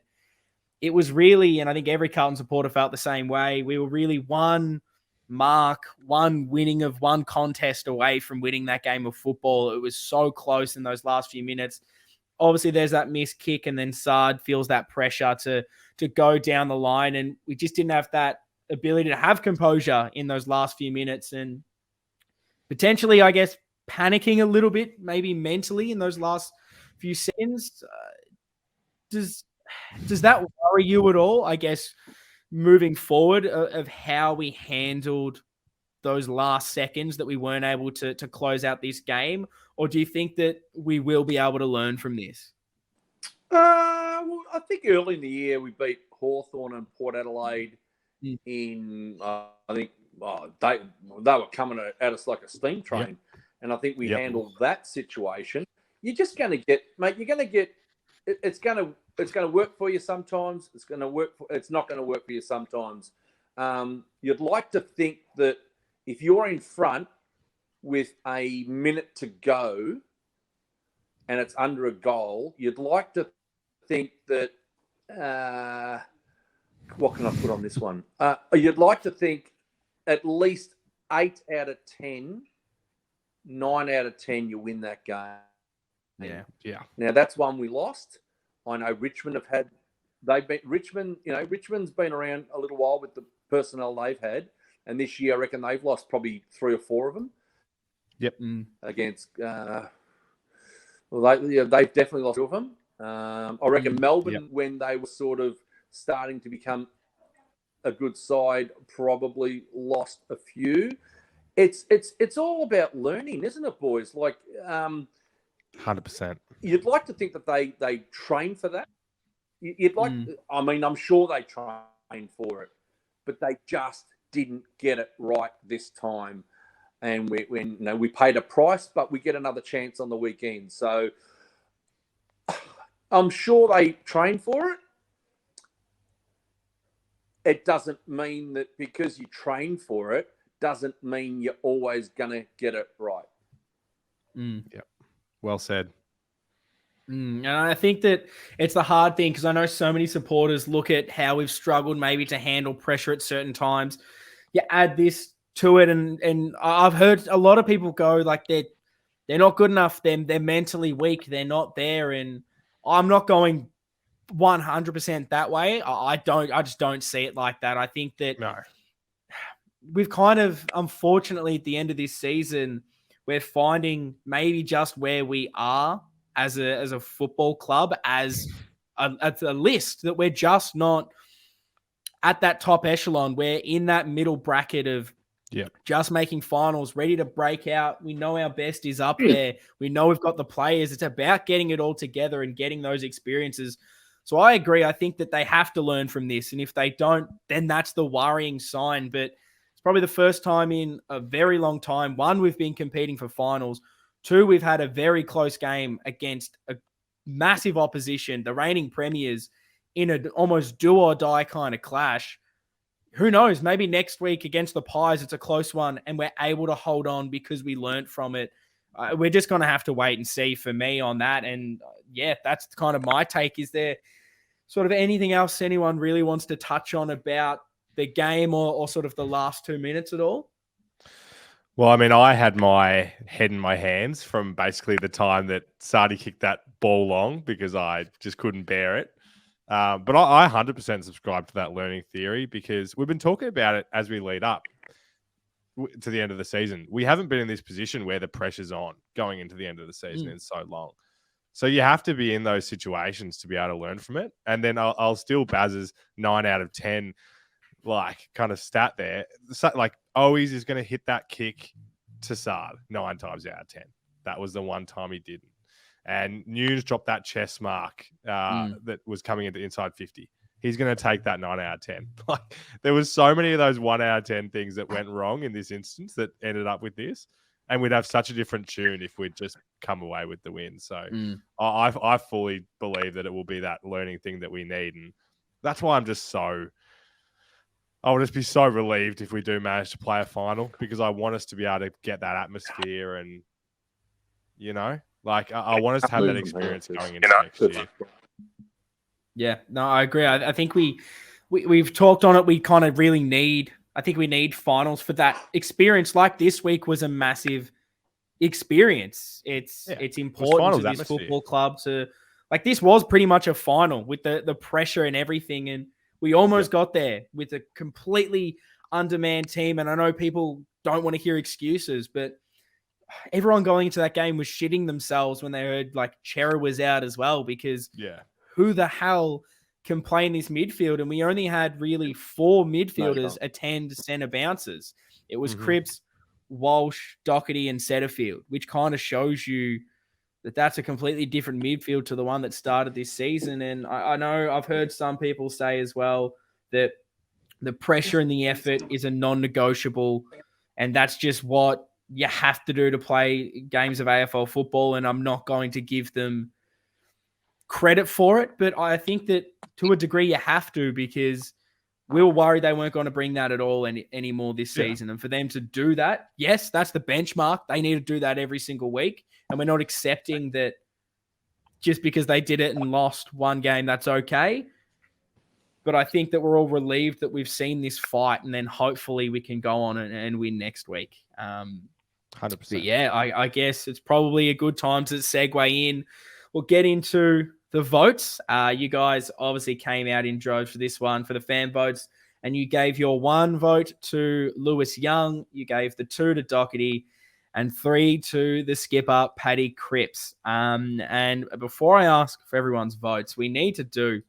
it was really, and I think every Carlton supporter felt the same way, we were really one winning of one contest away from winning that game of football. It was so close in those last few minutes. Obviously, there's that missed kick, and then Saad feels that pressure to go down the line, and we just didn't have that ability to have composure in those last few minutes, and potentially, I guess, panicking a little bit, maybe mentally in those last few seconds. Does that worry you at all, I guess, moving forward, of how we handled those last seconds that we weren't able to close out this game? Or do you think that we will be able to learn from this? Well, I think early in the year we beat Hawthorn and Port Adelaide in, I think, they were coming at us like a steam train. Yep. And I think we handled that situation. You're just going to get, mate, it's going to work for you sometimes. It's not going to work for you sometimes. You'd like to think that if you're in front with a minute to go and it's under a goal, you'd like to think that, what can I put on this one? You'd like to think at least 8 out of 10, 9 out of 10, you win that game. Yeah. Now, that's one we lost. I know Richmond Richmond's been around a little while with the personnel they've had. And this year, I reckon they've lost probably 3 or 4 of them. Yep. Against, they've definitely lost 2 of them. I reckon Melbourne, when they were sort of starting to become a good side, probably lost a few. It's all about learning, isn't it, boys? Like, 100%. You'd like to think that they train for that. You'd like, I mean, I'm sure they train for it, but they just didn't get it right this time. And we paid a price, but we get another chance on the weekend. So I'm sure they train for it. It doesn't mean that because you train for it, doesn't mean you're always going to get it right. Yep. Well said. And I think that it's the hard thing, because I know so many supporters look at how we've struggled maybe to handle pressure at certain times. You add this to it, and I've heard a lot of people go like they're not good enough. They're mentally weak. They're not there. And I'm not going 100% that way. I just don't see it like that. I think that we've kind of, unfortunately, at the end of this season, we're finding maybe just where we are as a football club, as a list, that we're just not at that top echelon. We're in that middle bracket of just making finals, ready to break out. We know our best is up there. We know we've got the players. It's about getting it all together and getting those experiences So I agree. I think that they have to learn from this. And if they don't, then that's the worrying sign. But it's probably the first time in a very long time. One, we've been competing for finals. Two, we've had a very close game against a massive opposition, the reigning premiers, in an almost do or die kind of clash. Who knows? Maybe next week against the Pies, it's a close one and we're able to hold on because we learned from it. We're just going to have to wait and see for me on that. And yeah, that's kind of my take. Is there sort of anything else anyone really wants to touch on about the game or sort of the last 2 minutes at all? Well, I mean, I had my head in my hands from basically the time that Sardi kicked that ball long because I just couldn't bear it. But I 100% subscribe to that learning theory because we've been talking about it as we lead up to the end of the season. We haven't been in this position where the pressure's on going into the end of the season in so long. So you have to be in those situations to be able to learn from it. And then I'll steal Baz's 9 out of 10 like kind of stat there. Like Owies is going to hit that kick to Sard 9 times out of 10. That was the one time he didn't. And Nunes dropped that chest mark that was coming into inside 50. He's going to take that 9 out of 10. Like there was so many of those 1 out of 10 things that went wrong in this instance that ended up with this. And we'd have such a different tune if we'd just come away with the win. So I fully believe that it will be that learning thing that we need. And that's why I would just be so relieved if we do manage to play a final because I want us to be able to get that atmosphere and, you know, like I want us to have that experience going into next year. Yeah, no, I agree. I think we've talked on it. We kind of really need, I think we need finals for that experience. Like this week was a massive experience. It's important to this football club to, like this was pretty much a final with the pressure and everything. And we almost got there with a completely undermanned team. And I know people don't want to hear excuses, but everyone going into that game was shitting themselves when they heard like Chera was out as well, because who the hell can play in this midfield? And we only had really 4 midfielders attend centre bounces. It was Cripps, Walsh, Doherty, and Setterfield, which kind of shows you that that's a completely different midfield to the one that started this season. And I know I've heard some people say as well that the pressure and the effort is a non-negotiable, and that's just what you have to do to play games of AFL football. And I'm not going to give them credit for it, but I think that to a degree you have to, because we were worried they weren't going to bring that at all anymore this season. And for them to do that, yes, that's the benchmark. They need to do that every single week. And we're not accepting that just because they did it and lost one game, that's okay. But I think that we're all relieved that we've seen this fight, and then hopefully we can go on and win next week. 100%. But yeah, I guess it's probably a good time to segue in. We'll get into the votes. You guys obviously came out in droves for this one, for the fan votes, and you gave your 1 vote to Lewis Young. You gave the 2 to Doherty and 3 to the skipper, Paddy Cripps. And before I ask for everyone's votes, we need to do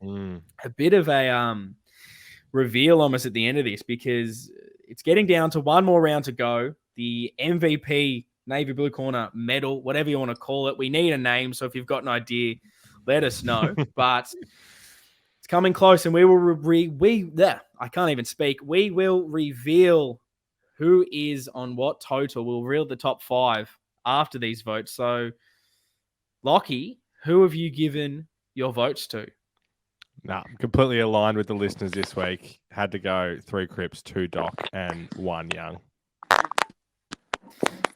a bit of a reveal almost at the end of this, because it's getting down to one more round to go. The MVP Navy Blue Corner medal, whatever you want to call it. We need a name, so if you've got an idea, let us know. But it's coming close, and we will I can't even speak. We will reveal who is on what total. We'll reveal the top 5 after these votes. So, Lockie, who have you given your votes to? I'm completely aligned with the listeners this week. Had to go 3 Cripps, 2 Doc, and 1 Young.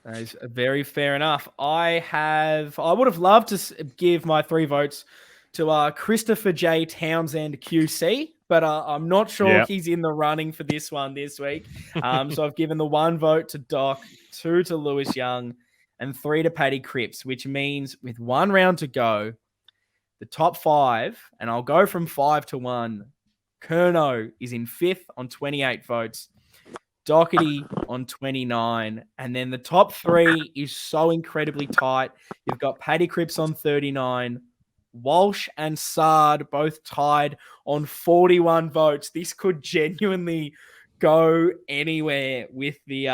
That is very fair enough. I would have loved to give my 3 votes to Christopher J. Townsend QC, but I'm not sure he's in the running for this one this week. So I've given the 1 vote to Doc, 2 to Lewis Young, and 3 to Paddy Cripps, which means with 1 round to go, the top 5, and I'll go from 5 to 1. Kerno is in 5th on 28 votes. Doherty on 29. And then the top 3 is so incredibly tight. You've got Paddy Cripps on 39. Walsh and Sard both tied on 41 votes. This could genuinely go anywhere with the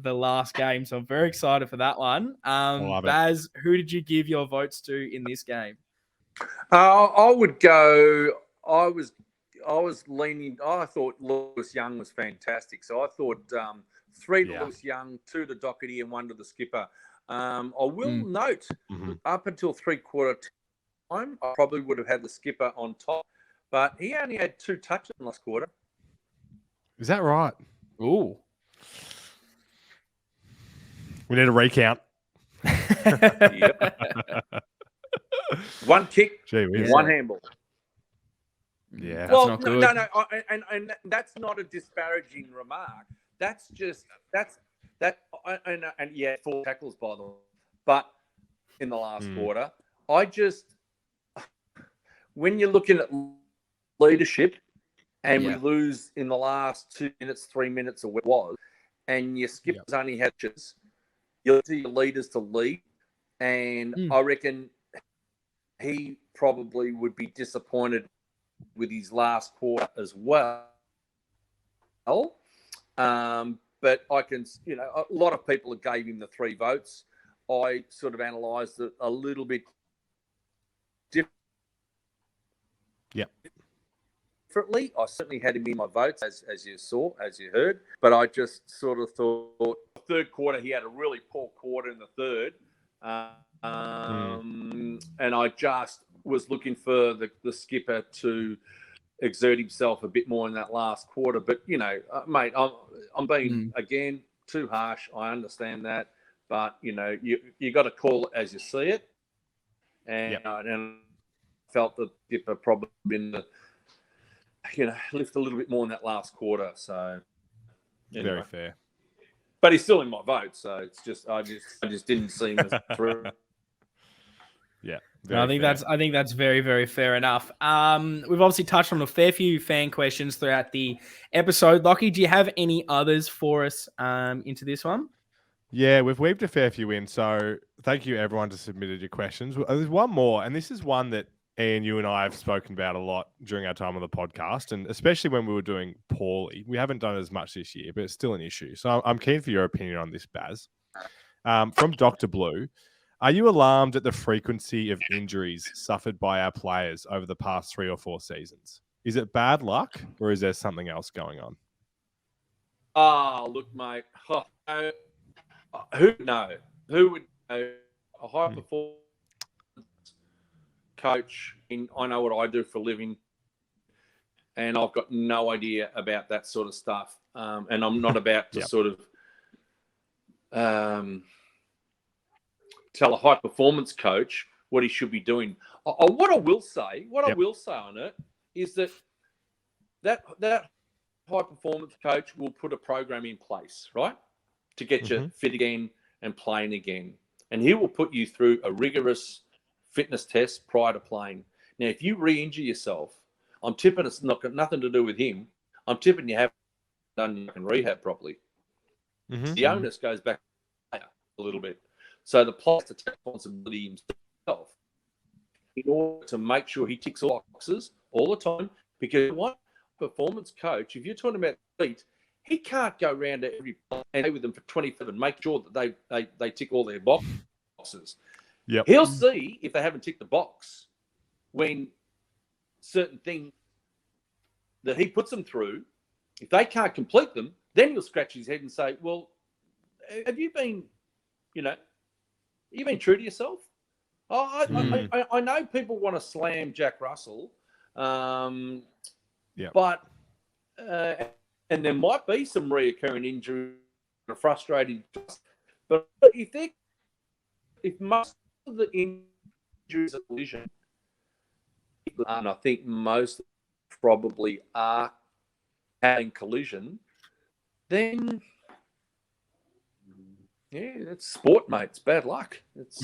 last game. So I'm very excited for that one. Baz, who did you give your votes to in this game? I would go. I was leaning. I thought Lewis Young was fantastic. So I thought 3 to Lewis Young, 2 to Doherty, and 1 to the skipper. I will note up until 3/4 time, I probably would have had the skipper on top, but he only had 2 touches in last quarter. Is that right? Ooh. We need a recount. Yep. 1 kick, Gee, 1 handball. Yeah. That's not good. No, and that's not a disparaging remark. That's just that, and yeah, 4 tackles by the way. But in the last quarter, when you're looking at leadership, and we lose in the last 2 minutes, 3 minutes, or what it was, and your skippers only had just, you'll see your leaders to lead, and I reckon he probably would be disappointed with his last quarter as well. But I can, a lot of people gave him the 3 votes. I sort of analysed it a little bit differently. I certainly had him in my votes, as you heard. But I just sort of thought, 3rd quarter, he had a really poor quarter in the 3rd. And I just was looking for the skipper to exert himself a bit more in that last quarter. But, mate, I'm being, again, too harsh. I understand that. But, you got to call it as you see it. And, and I felt the skipper probably been lift a little bit more in that last quarter. So, anyway. Very fair. But he's still in my vote, so it's just I just didn't see him as through. Yeah, I think that's very, very fair enough. We've obviously touched on a fair few fan questions throughout the episode. Lockie, do you have any others for us into this one? Yeah, we've weaved a fair few in, so thank you everyone who submitted your questions. There's one more, and this is one that Ian, you and I have spoken about a lot during our time on the podcast, and especially when we were doing poorly. We haven't done as much this year, but it's still an issue. So I'm keen for your opinion on this, Baz. From Dr. Blue, are you alarmed at the frequency of injuries suffered by our players over the past 3 or 4 seasons? Is it bad luck, or is there something else going on? Oh, look, mate. Who would know? A high performance coach, I know what I do for a living, and I've got no idea about that sort of stuff. And I'm not about to sort of tell a high performance coach what he should be doing. What I will say on it is that high performance coach will put a program in place, right, to get you fit again and playing again, and he will put you through a rigorous fitness test prior to playing. Now, if you re-injure yourself, I'm tipping it's not got nothing to do with him. I'm tipping you haven't done rehab properly. The onus goes back a little bit. So the player has to take responsibility himself in order to make sure he ticks all boxes all the time. Because one performance coach, if you're talking about elite, he can't go around to every player and play with them for 25 and make sure that they tick all their boxes. Yep. He'll see if they haven't ticked the box when certain things that he puts them through, if they can't complete them, then he'll scratch his head and say, well, have you been true to yourself? I know people want to slam Jack Russell, but and there might be some reoccurring injury, frustrating, but if most of the injuries are collision, and I think most probably are having collision, then it's sport, mate. It's bad luck. It's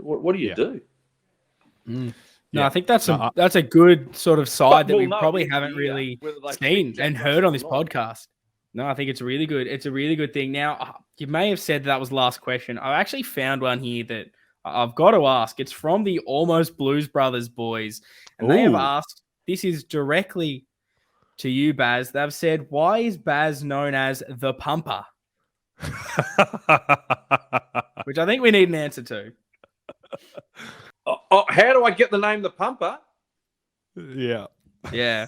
what do you do? No, I think that's a good sort of side that we probably haven't really seen and heard on this podcast. No, I think it's really good. It's a really good thing. Now, you may have said that was the last question. I actually found one here that I've got to ask. It's from the Almost Blues Brothers boys. And they have asked, this is directly to you, Baz. They've said, why is Baz known as the Pumper? Which I think we need an answer to. How do I get the name The Pumper? Yeah. Yeah.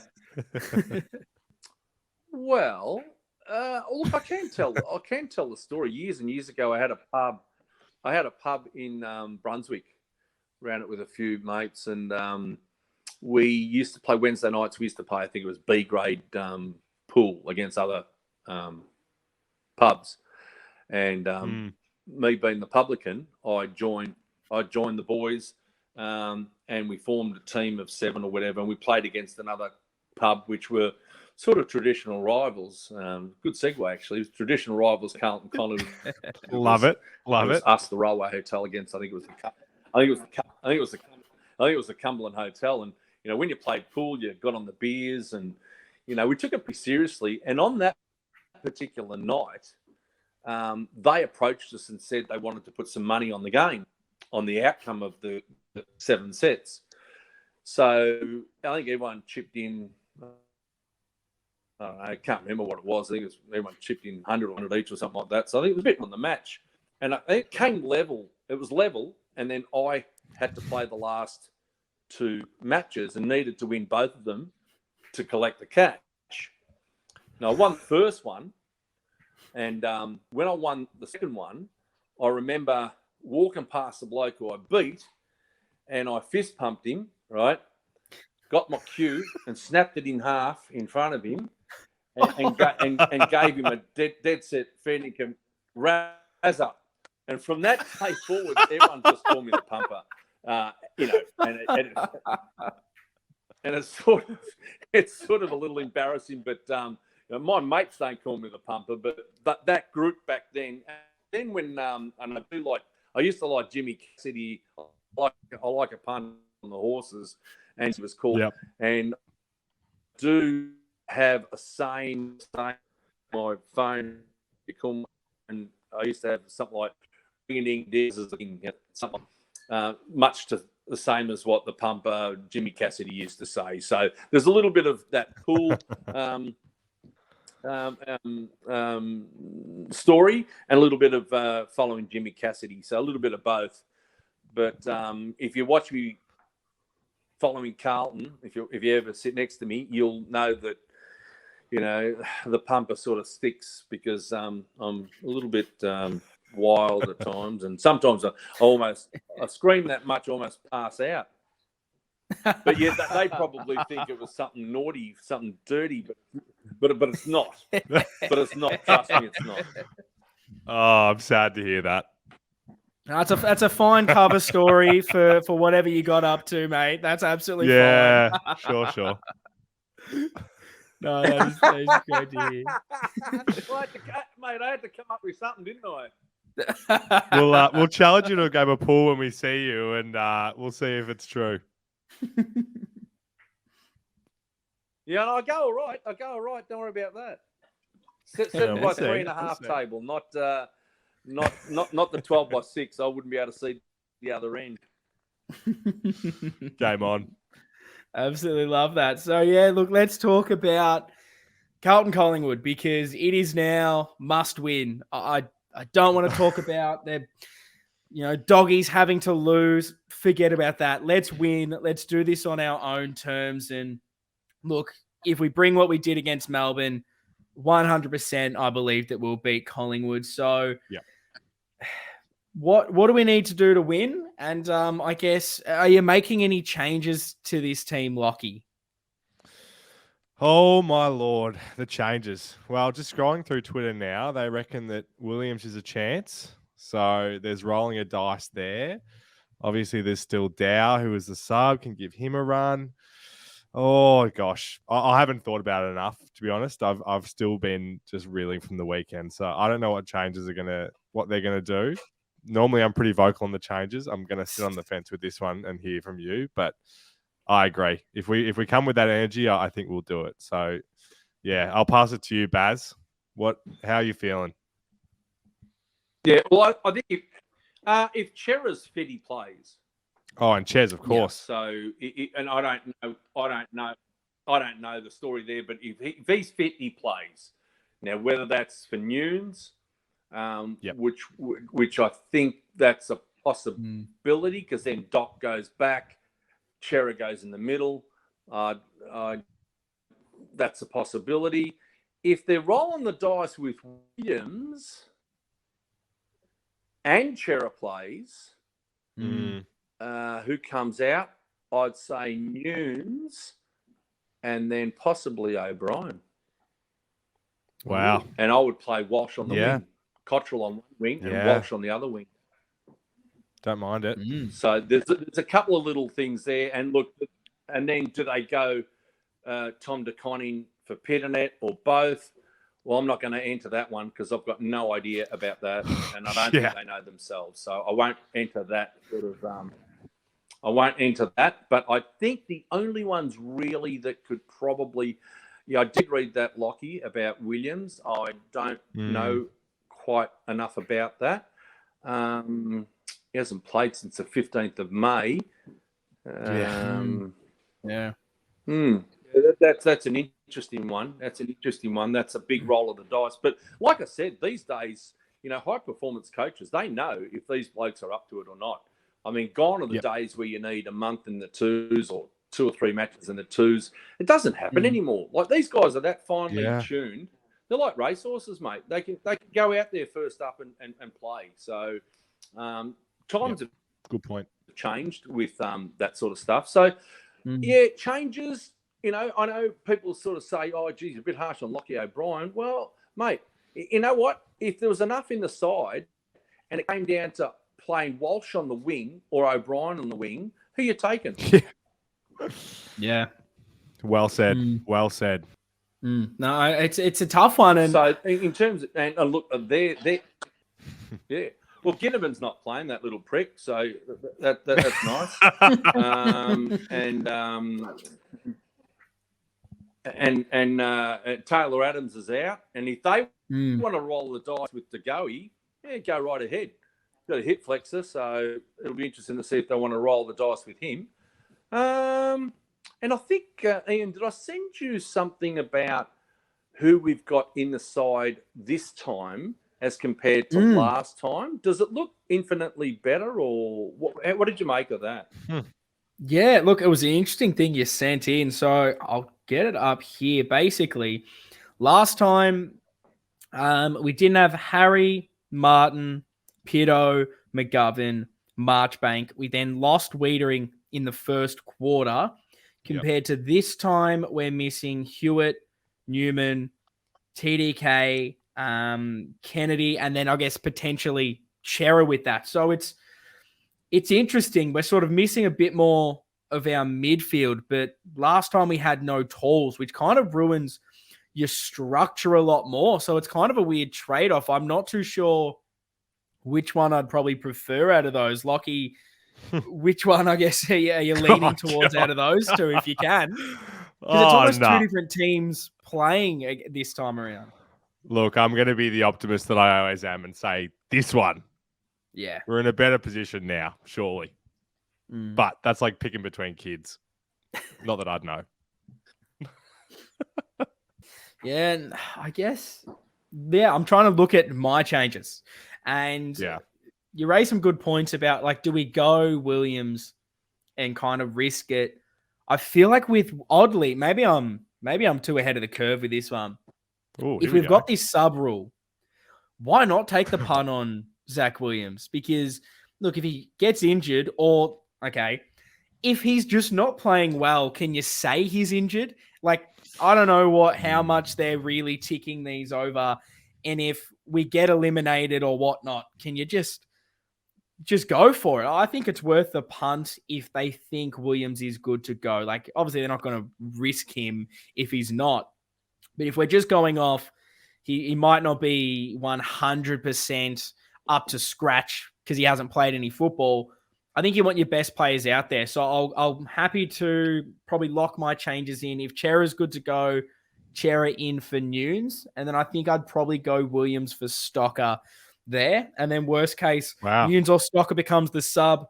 Well, look, I can tell the story. Years and years ago, I had a pub in Brunswick. Ran it with a few mates, and we used to play Wednesday nights. We used to play, I think it was B grade pool against other pubs. And me being the publican, I joined the boys, and we formed a team of 7 or whatever, and we played against another pub, which were sort of traditional rivals. Good segue, actually. It was traditional rivals, Carlton, Collingwood. Love it. Us, the Railway Hotel, against I think it was the Cumberland Hotel. And when you played pool, you got on the beers, and we took it pretty seriously. And on that particular night, they approached us and said they wanted to put some money on the game, on the outcome of the 7 sets. So I think everyone chipped in. I can't remember what it was. I think everyone chipped in 100 or 100 each or something like that. So I think it was a bit on the match. And it came level. It was level. And then I had to play the last 2 matches and needed to win both of them to collect the cash. Now, I won the first one. And when I won the second one, I remember walking past the bloke who I beat, and I fist pumped him, right? Got my cue and snapped it in half in front of him, and gave him a dead set fair dinkum razzer. And from that day forward, everyone just called me the Pumper. And it's sort of a little embarrassing, but my mates don't call me the Pumper, but that group back then. And then when and I used to like Jimmy Cassidy. I like a pun on the horses, and he was called. Yep. And do have a saying my phone, and I used to have something like something much to the same as what the Pumper Jimmy Cassidy used to say. So there's a little bit of that cool story and a little bit of following Jimmy Cassidy. So a little bit of both. But if you watch me following Carlton, if you ever sit next to me, you'll know that the Pumper sort of sticks, because I'm a little bit wild at times, and sometimes I scream that much, almost pass out. But yeah, they probably think it was something naughty, something dirty, but it's not. But it's not. Trust me, it's not. Oh, I'm sad to hear that. That's a fine cover story for whatever you got up to, mate. That's absolutely fine. Yeah, sure. No, that is great to hear. I had to come up with something, didn't I? We'll challenge you to a game of pool when we see you, and we'll see if it's true. Yeah, I go all right. Don't worry about that. Set by 3.5 table, not the 12 by 6. I wouldn't be able to see the other end. Game on. Absolutely love that. So yeah, look, let's talk about Carlton Collingwood, because it is now must win. I don't want to talk about their doggies having to lose. Forget about that. Let's win. Let's do this on our own terms. And look, if we bring what we did against Melbourne, 100%, I believe that we'll beat Collingwood. So yeah. What do we need to do to win? And I guess, are you making any changes to this team, Lockie? Oh, my Lord, the changes. Well, just scrolling through Twitter now, they reckon that Williams is a chance. So there's rolling a dice there. Obviously, there's still Dow, who is the sub, can give him a run. Oh, gosh. I haven't thought about it enough, to be honest. I've still been just reeling from the weekend. So I don't know what changes what they're going to do. Normally, I'm pretty vocal on the changes. I'm going to sit on the fence with this one and hear from you. But I agree. If we come with that energy, I think we'll do it. So, yeah, I'll pass it to you, Baz. How are you feeling? Yeah, well, I think if Chera's fit, he plays. Oh, and Ches, of course. Yeah, so, and I don't know the story there, but if he's fit, he plays. Now, whether that's for Nunes, which I think that's a possibility because then Doc goes back, Chera goes in the middle. That's a possibility. If they're rolling the dice with Williams and Chera plays, who comes out? I'd say Nunes and then possibly O'Brien. Wow. And I would play Walsh on the wing, Cottrell on one wing, and Walsh on the other wing. Don't mind it. So there's a couple of little things there. And look, and then do they go Tom de Koning for Pitternet or both? Well, I'm not going to enter that one because I've got no idea about that, and I don't think they know themselves. So I won't enter that sort of. I won't enter that. But I think the only ones really that could probably, I did read that, Lockie, about Williams. I don't know quite enough about that. He hasn't played since the 15th of May. That's an interesting one. That's a big roll of the dice. But like I said, these days, high performance coaches, they know if these blokes are up to it or not. I mean, gone are the days where you need a month in the twos or 2 or 3 matches in the twos. It doesn't happen anymore. Like, these guys are that finely tuned. They're like racehorses, mate. They can go out there first up and play. So times have good point changed with that sort of stuff. So changes. I know people sort of say, "Oh, geez, a bit harsh on Lockie O'Brien." Well, mate, you know what? If there was enough in the side, and it came down to playing Walsh on the wing or O'Brien on the wing, who you taking? Yeah. Well said. Well said. No, it's a tough one. And so in terms of, and look, they're yeah. Well, Ginnivan's not playing, that little prick, so that's nice. And Taylor Adams is out, and if they want to roll the dice with De Goey, go right ahead. Got a hip flexor, so it'll be interesting to see if they want to roll the dice with him. And I think, Ian, did I send you something about who we've got in the side this time as compared to last time? Does it look infinitely better, or what did you make of that? Yeah, look, it was an interesting thing you sent in, so I'll get it up here. Basically, last time we didn't have Harry, Martin, Pitto, McGovern, Marchbank. We then lost Wiedering in the first quarter. Compared to this time, we're missing Hewitt, Newman, TDK, Kennedy, and then I guess potentially Chera with that. So it's interesting. We're sort of missing a bit more of our midfield, but last time we had no tools, which kind of ruins your structure a lot more. So it's kind of a weird trade-off. I'm not too sure which one I'd probably prefer out of those. Lockie, which one, I guess, are you leaning towards out of those two, if you can? Because it's almost two different teams playing this time around. Look, I'm going to be the optimist that I always am and say this one. Yeah. We're in a better position now, surely. But that's like picking between kids. Not that I'd know. Yeah, and I guess, I'm trying to look at my changes. And you raised some good points about, like, do we go Williams and kind of risk it? I feel like oddly, maybe I'm too ahead of the curve with this one. Ooh, if we've got this sub rule, why not take the punt on Zach Williams? Because, look, if he gets injured if he's just not playing well, can you say he's injured? Like, I don't know how much they're really ticking these over. And if we get eliminated or whatnot, can you just go for it? I think it's worth the punt if they think Williams is good to go. Like, obviously, they're not going to risk him if he's not. But if we're just going off, he might not be 100% up to scratch because he hasn't played any football. I think you want your best players out there. So I'm happy to probably lock my changes in. If Chera's good to go, Chera in for Nunes. And then I think I'd probably go Williams for Stocker there. And then worst case, Nunes or Stocker becomes the sub.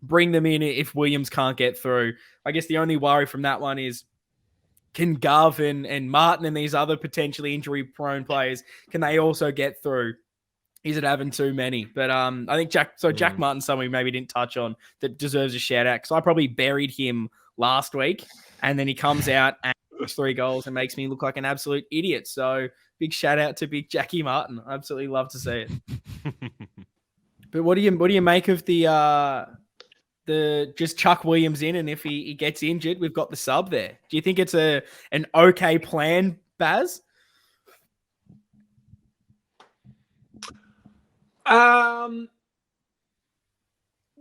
Bring them in if Williams can't get through. I guess the only worry from that one is, can Gov and Martin and these other potentially injury-prone players, can they also get through? Is it having too many? But I think Jack Martin's someone we maybe didn't touch on that deserves a shout out because I probably buried him last week, and then he comes out and scores 3 goals and makes me look like an absolute idiot. So big shout out to big Jackie Martin. I absolutely love to see it. But what do you make of the just Chuck Williams in, and if he gets injured, we've got the sub there. Do you think it's an okay plan, Baz?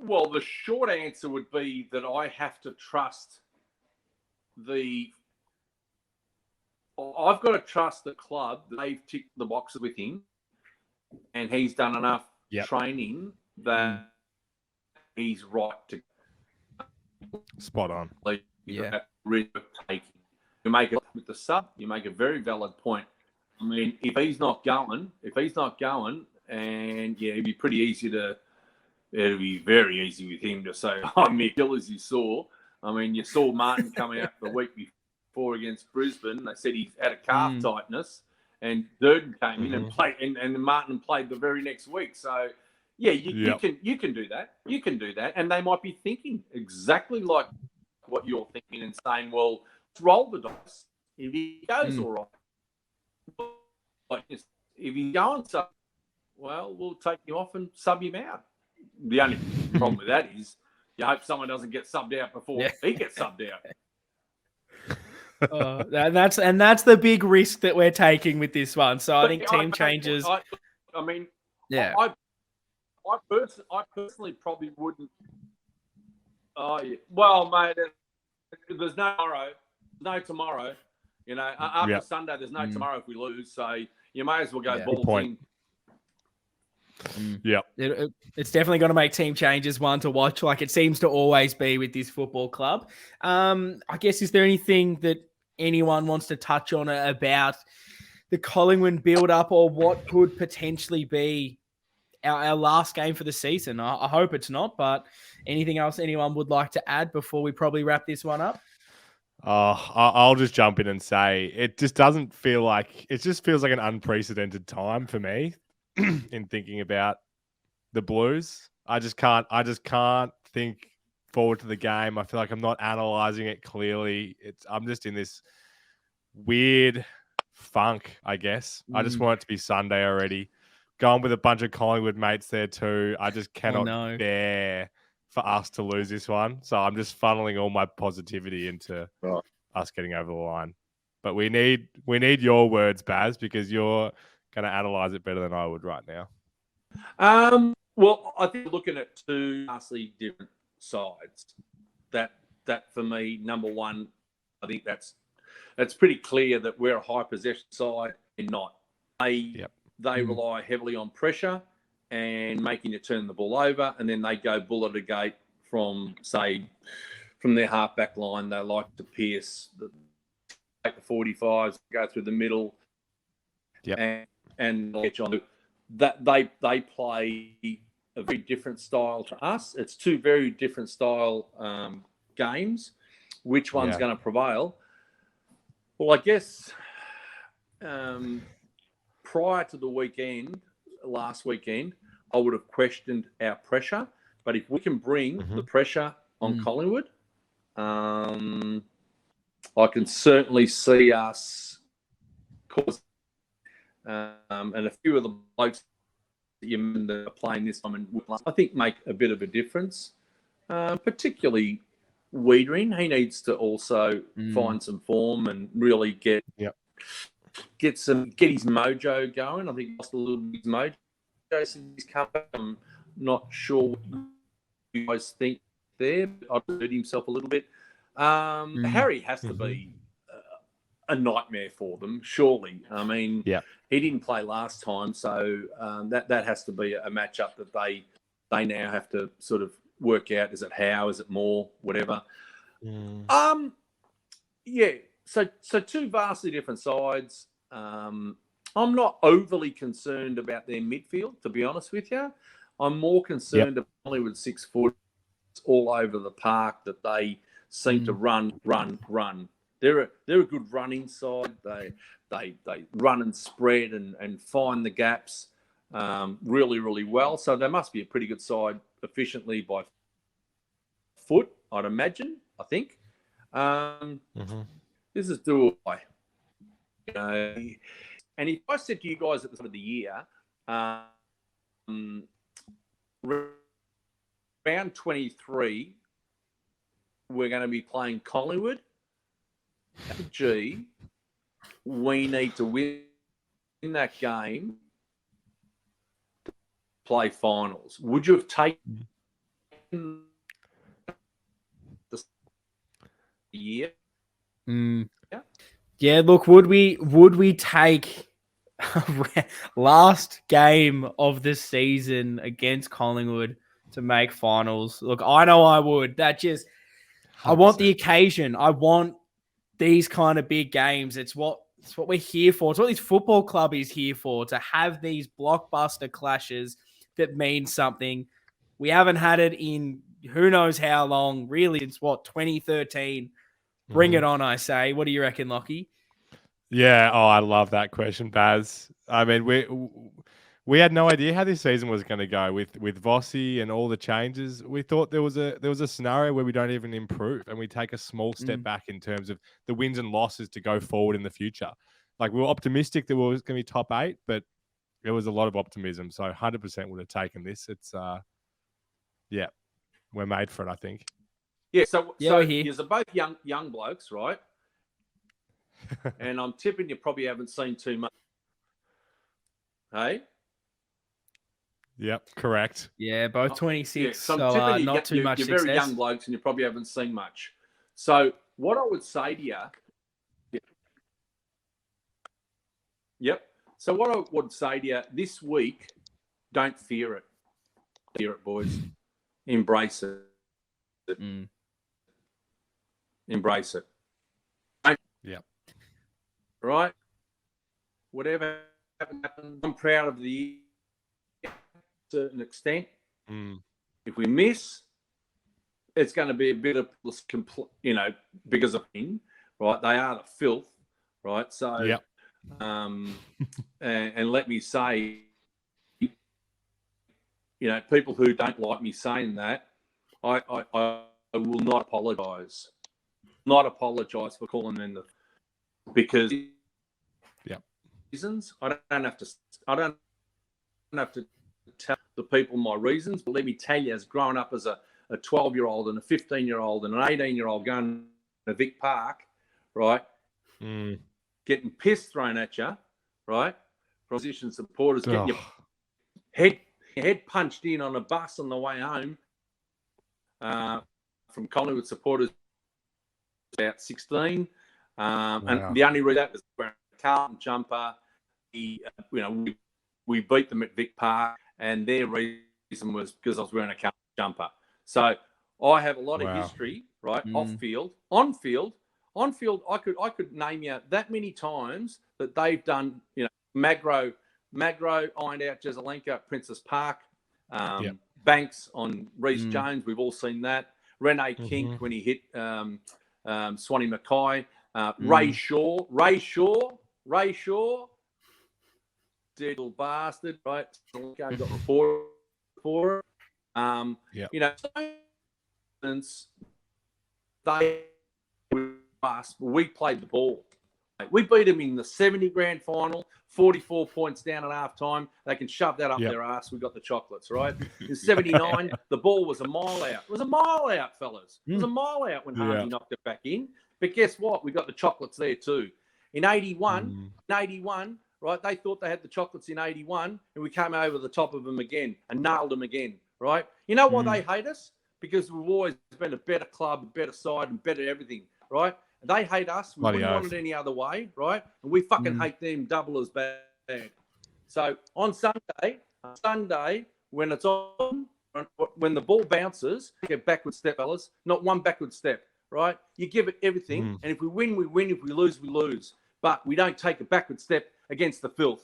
Well, the short answer would be that I have to trust I've got to trust the club. They've ticked the boxes with him, and he's done enough training that he's right to spot on. Really taking. You make it with the sub. You make a very valid point. I mean, if he's not going, and it'd be pretty easy it'd be very easy with him to say, Mick, as you saw. I mean, you saw Martin coming out the week before against Brisbane. They said he's had a calf tightness, and Durden came in and played, and Martin played the very next week. So, you can do that. You can do that, and they might be thinking exactly like what you're thinking and saying, well, let's roll the dice. If he goes all right, like if he's going so well, we'll take him off and sub him out. The only problem with that is you hope someone doesn't get subbed out before he gets subbed out. That's the big risk that we're taking with this one. So I think team changes. I personally probably wouldn't. Well, mate, there's no tomorrow. You know, after Sunday, there's no tomorrow if we lose. So you may as well go balls in. Yeah, it's definitely going to make team changes one to watch, like it seems to always be with this football club. I guess, is there anything that anyone wants to touch on about the Collingwood build-up, or what could potentially be our last game for the season? I hope it's not, but anything else anyone would like to add before we probably wrap this one up? I'll just jump in and say it just doesn't feel like, it just feels like an unprecedented time for me in thinking about the Blues. I just can't think forward to the game. I feel like I'm not analyzing it clearly. I'm just in this weird funk, I guess. I just want it to be Sunday already. Going with a bunch of Collingwood mates there too. I just cannot bear for us to lose this one. So I'm just funneling all my positivity into us getting over the line. But we need your words, Baz, because you're going to analyze it better than I would right now. Well, I think looking at two vastly different sides, that for me, number one, I think that's pretty clear that we're a high possession side and not. They rely heavily on pressure and making you turn the ball over, and then they go bullet a gate from their half-back line. They like to pierce the 45s, go through the middle, and get on. That they play a very different style to us. It's two very different style games. Which one's going to prevail? Well, I guess prior to the weekend, last weekend, I would have questioned our pressure. But if we can bring the pressure on Collingwood, I can certainly see us cause. And a few of the blokes that are playing this time, I think, make a bit of a difference. Particularly Wiedering, he needs to also find some form and really get his mojo going. I think he lost a little bit of his mojo since he's come back. I'm not sure what you guys think there, but I've hurt himself a little bit. Harry has to be a nightmare for them, surely. I mean, he didn't play last time, so that has to be a matchup that they now have to sort of work out. Is it Howe? Is it Moore? Whatever. So two vastly different sides. I'm not overly concerned about their midfield, to be honest with you. I'm more concerned about Hollywood 6 foot all over the park that they seem to run. They're a good running side. They run and spread and find the gaps. really, really well. So they must be a pretty good side efficiently by foot, I'd imagine, I think. This is doable. You know, and if I said to you guys at the start of the year, round 23, we're going to be playing Collingwood. Gee, we need to win that game to play finals. Would you have taken the year? Yeah, look, would we take last game of the season against Collingwood to make finals? Look, I know I would. That just 100%. I want the occasion. I want these kind of big games. It's what we're here for. It's what this football club is here for, to have these blockbuster clashes that mean something. We haven't had it in who knows how long, really, since 2013. Bring it on, I say. What do you reckon, Lockie? Yeah. Oh, I love that question, Baz. I mean, we had no idea how this season was going to go with Vossi and all the changes. We thought there was a scenario where we don't even improve and we take a small step back in terms of the wins and losses to go forward in the future. Like, we were optimistic that we were going to be top 8, but there was a lot of optimism. So 100% would have taken this. It's yeah, we're made for it, I think. Yeah. So you're both young blokes, right? And I'm tipping you probably haven't seen too much. Hey? Yep, correct. Yeah, both 26, yeah, so not too much you're success. Very young blokes and you probably haven't seen much. So what I would say to you... Yep. So what I would say to you this week, don't fear it. Fear it, boys. Embrace it. Embrace it. Yep. Right? Whatever happens, I'm proud of the year to a certain extent. If we miss, it's going to be a bit of, because of him, right? They are the filth, right? So, yep. And let me say, people who don't like me saying that, I will not apologise. Not apologise for calling them because reasons. I don't have to tell the people my reasons, but let me tell you, as growing up as a 12-year-old and a 15-year-old and an 18-year-old going to Vic Park, right? Getting piss thrown at you, right? From opposition supporters, getting your head punched in on a bus on the way home from Collingwood supporters about 16. And the only reason that was wearing a Carlton jumper. We beat them at Vic Park, and their reason was because I was wearing a Carlton jumper. So I have a lot of history, right? Off field, on field, I could name you that many times that they've done. Magro ironed out Jesselenko at Princess Park. Banks on Reece Jones, we've all seen that. Rene Kink when he hit Swanee Mackay. Ray Shaw, dead little bastard, right? Got reported for it. We played the ball. We beat them in the 70 grand final, 44 points down at half time. They can shove that up their ass. We got the chocolates, right? In 79, the ball was a mile out. It was a mile out, fellas. It was a mile out when Harvey knocked it back in. But guess what? We got the chocolates there too. In 81, right, they thought they had the chocolates in 81, and we came over the top of them again and nailed them again, right? You know why they hate us? Because we've always been a better club, a better side, and better everything, right? They hate us. We wouldn't want it any other way, right? And we fucking hate them double as bad. So on Sunday, when it's on, when the ball bounces, take a backward step, fellas. Not one backward step, right? You give it everything, and if we win, we win. If we lose, we lose. But we don't take a backward step against the filth.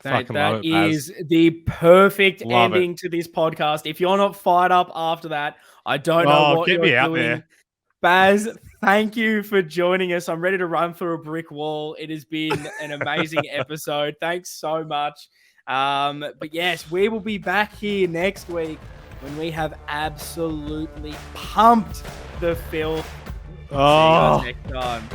That is the perfect ending to this podcast. If you're not fired up after that, I don't know what you're doing. There. Baz, thank you for joining us. I'm ready to run through a brick wall. It has been an amazing episode. Thanks so much. But yes, we will be back here next week when we have absolutely pumped the filth. See you guys next time.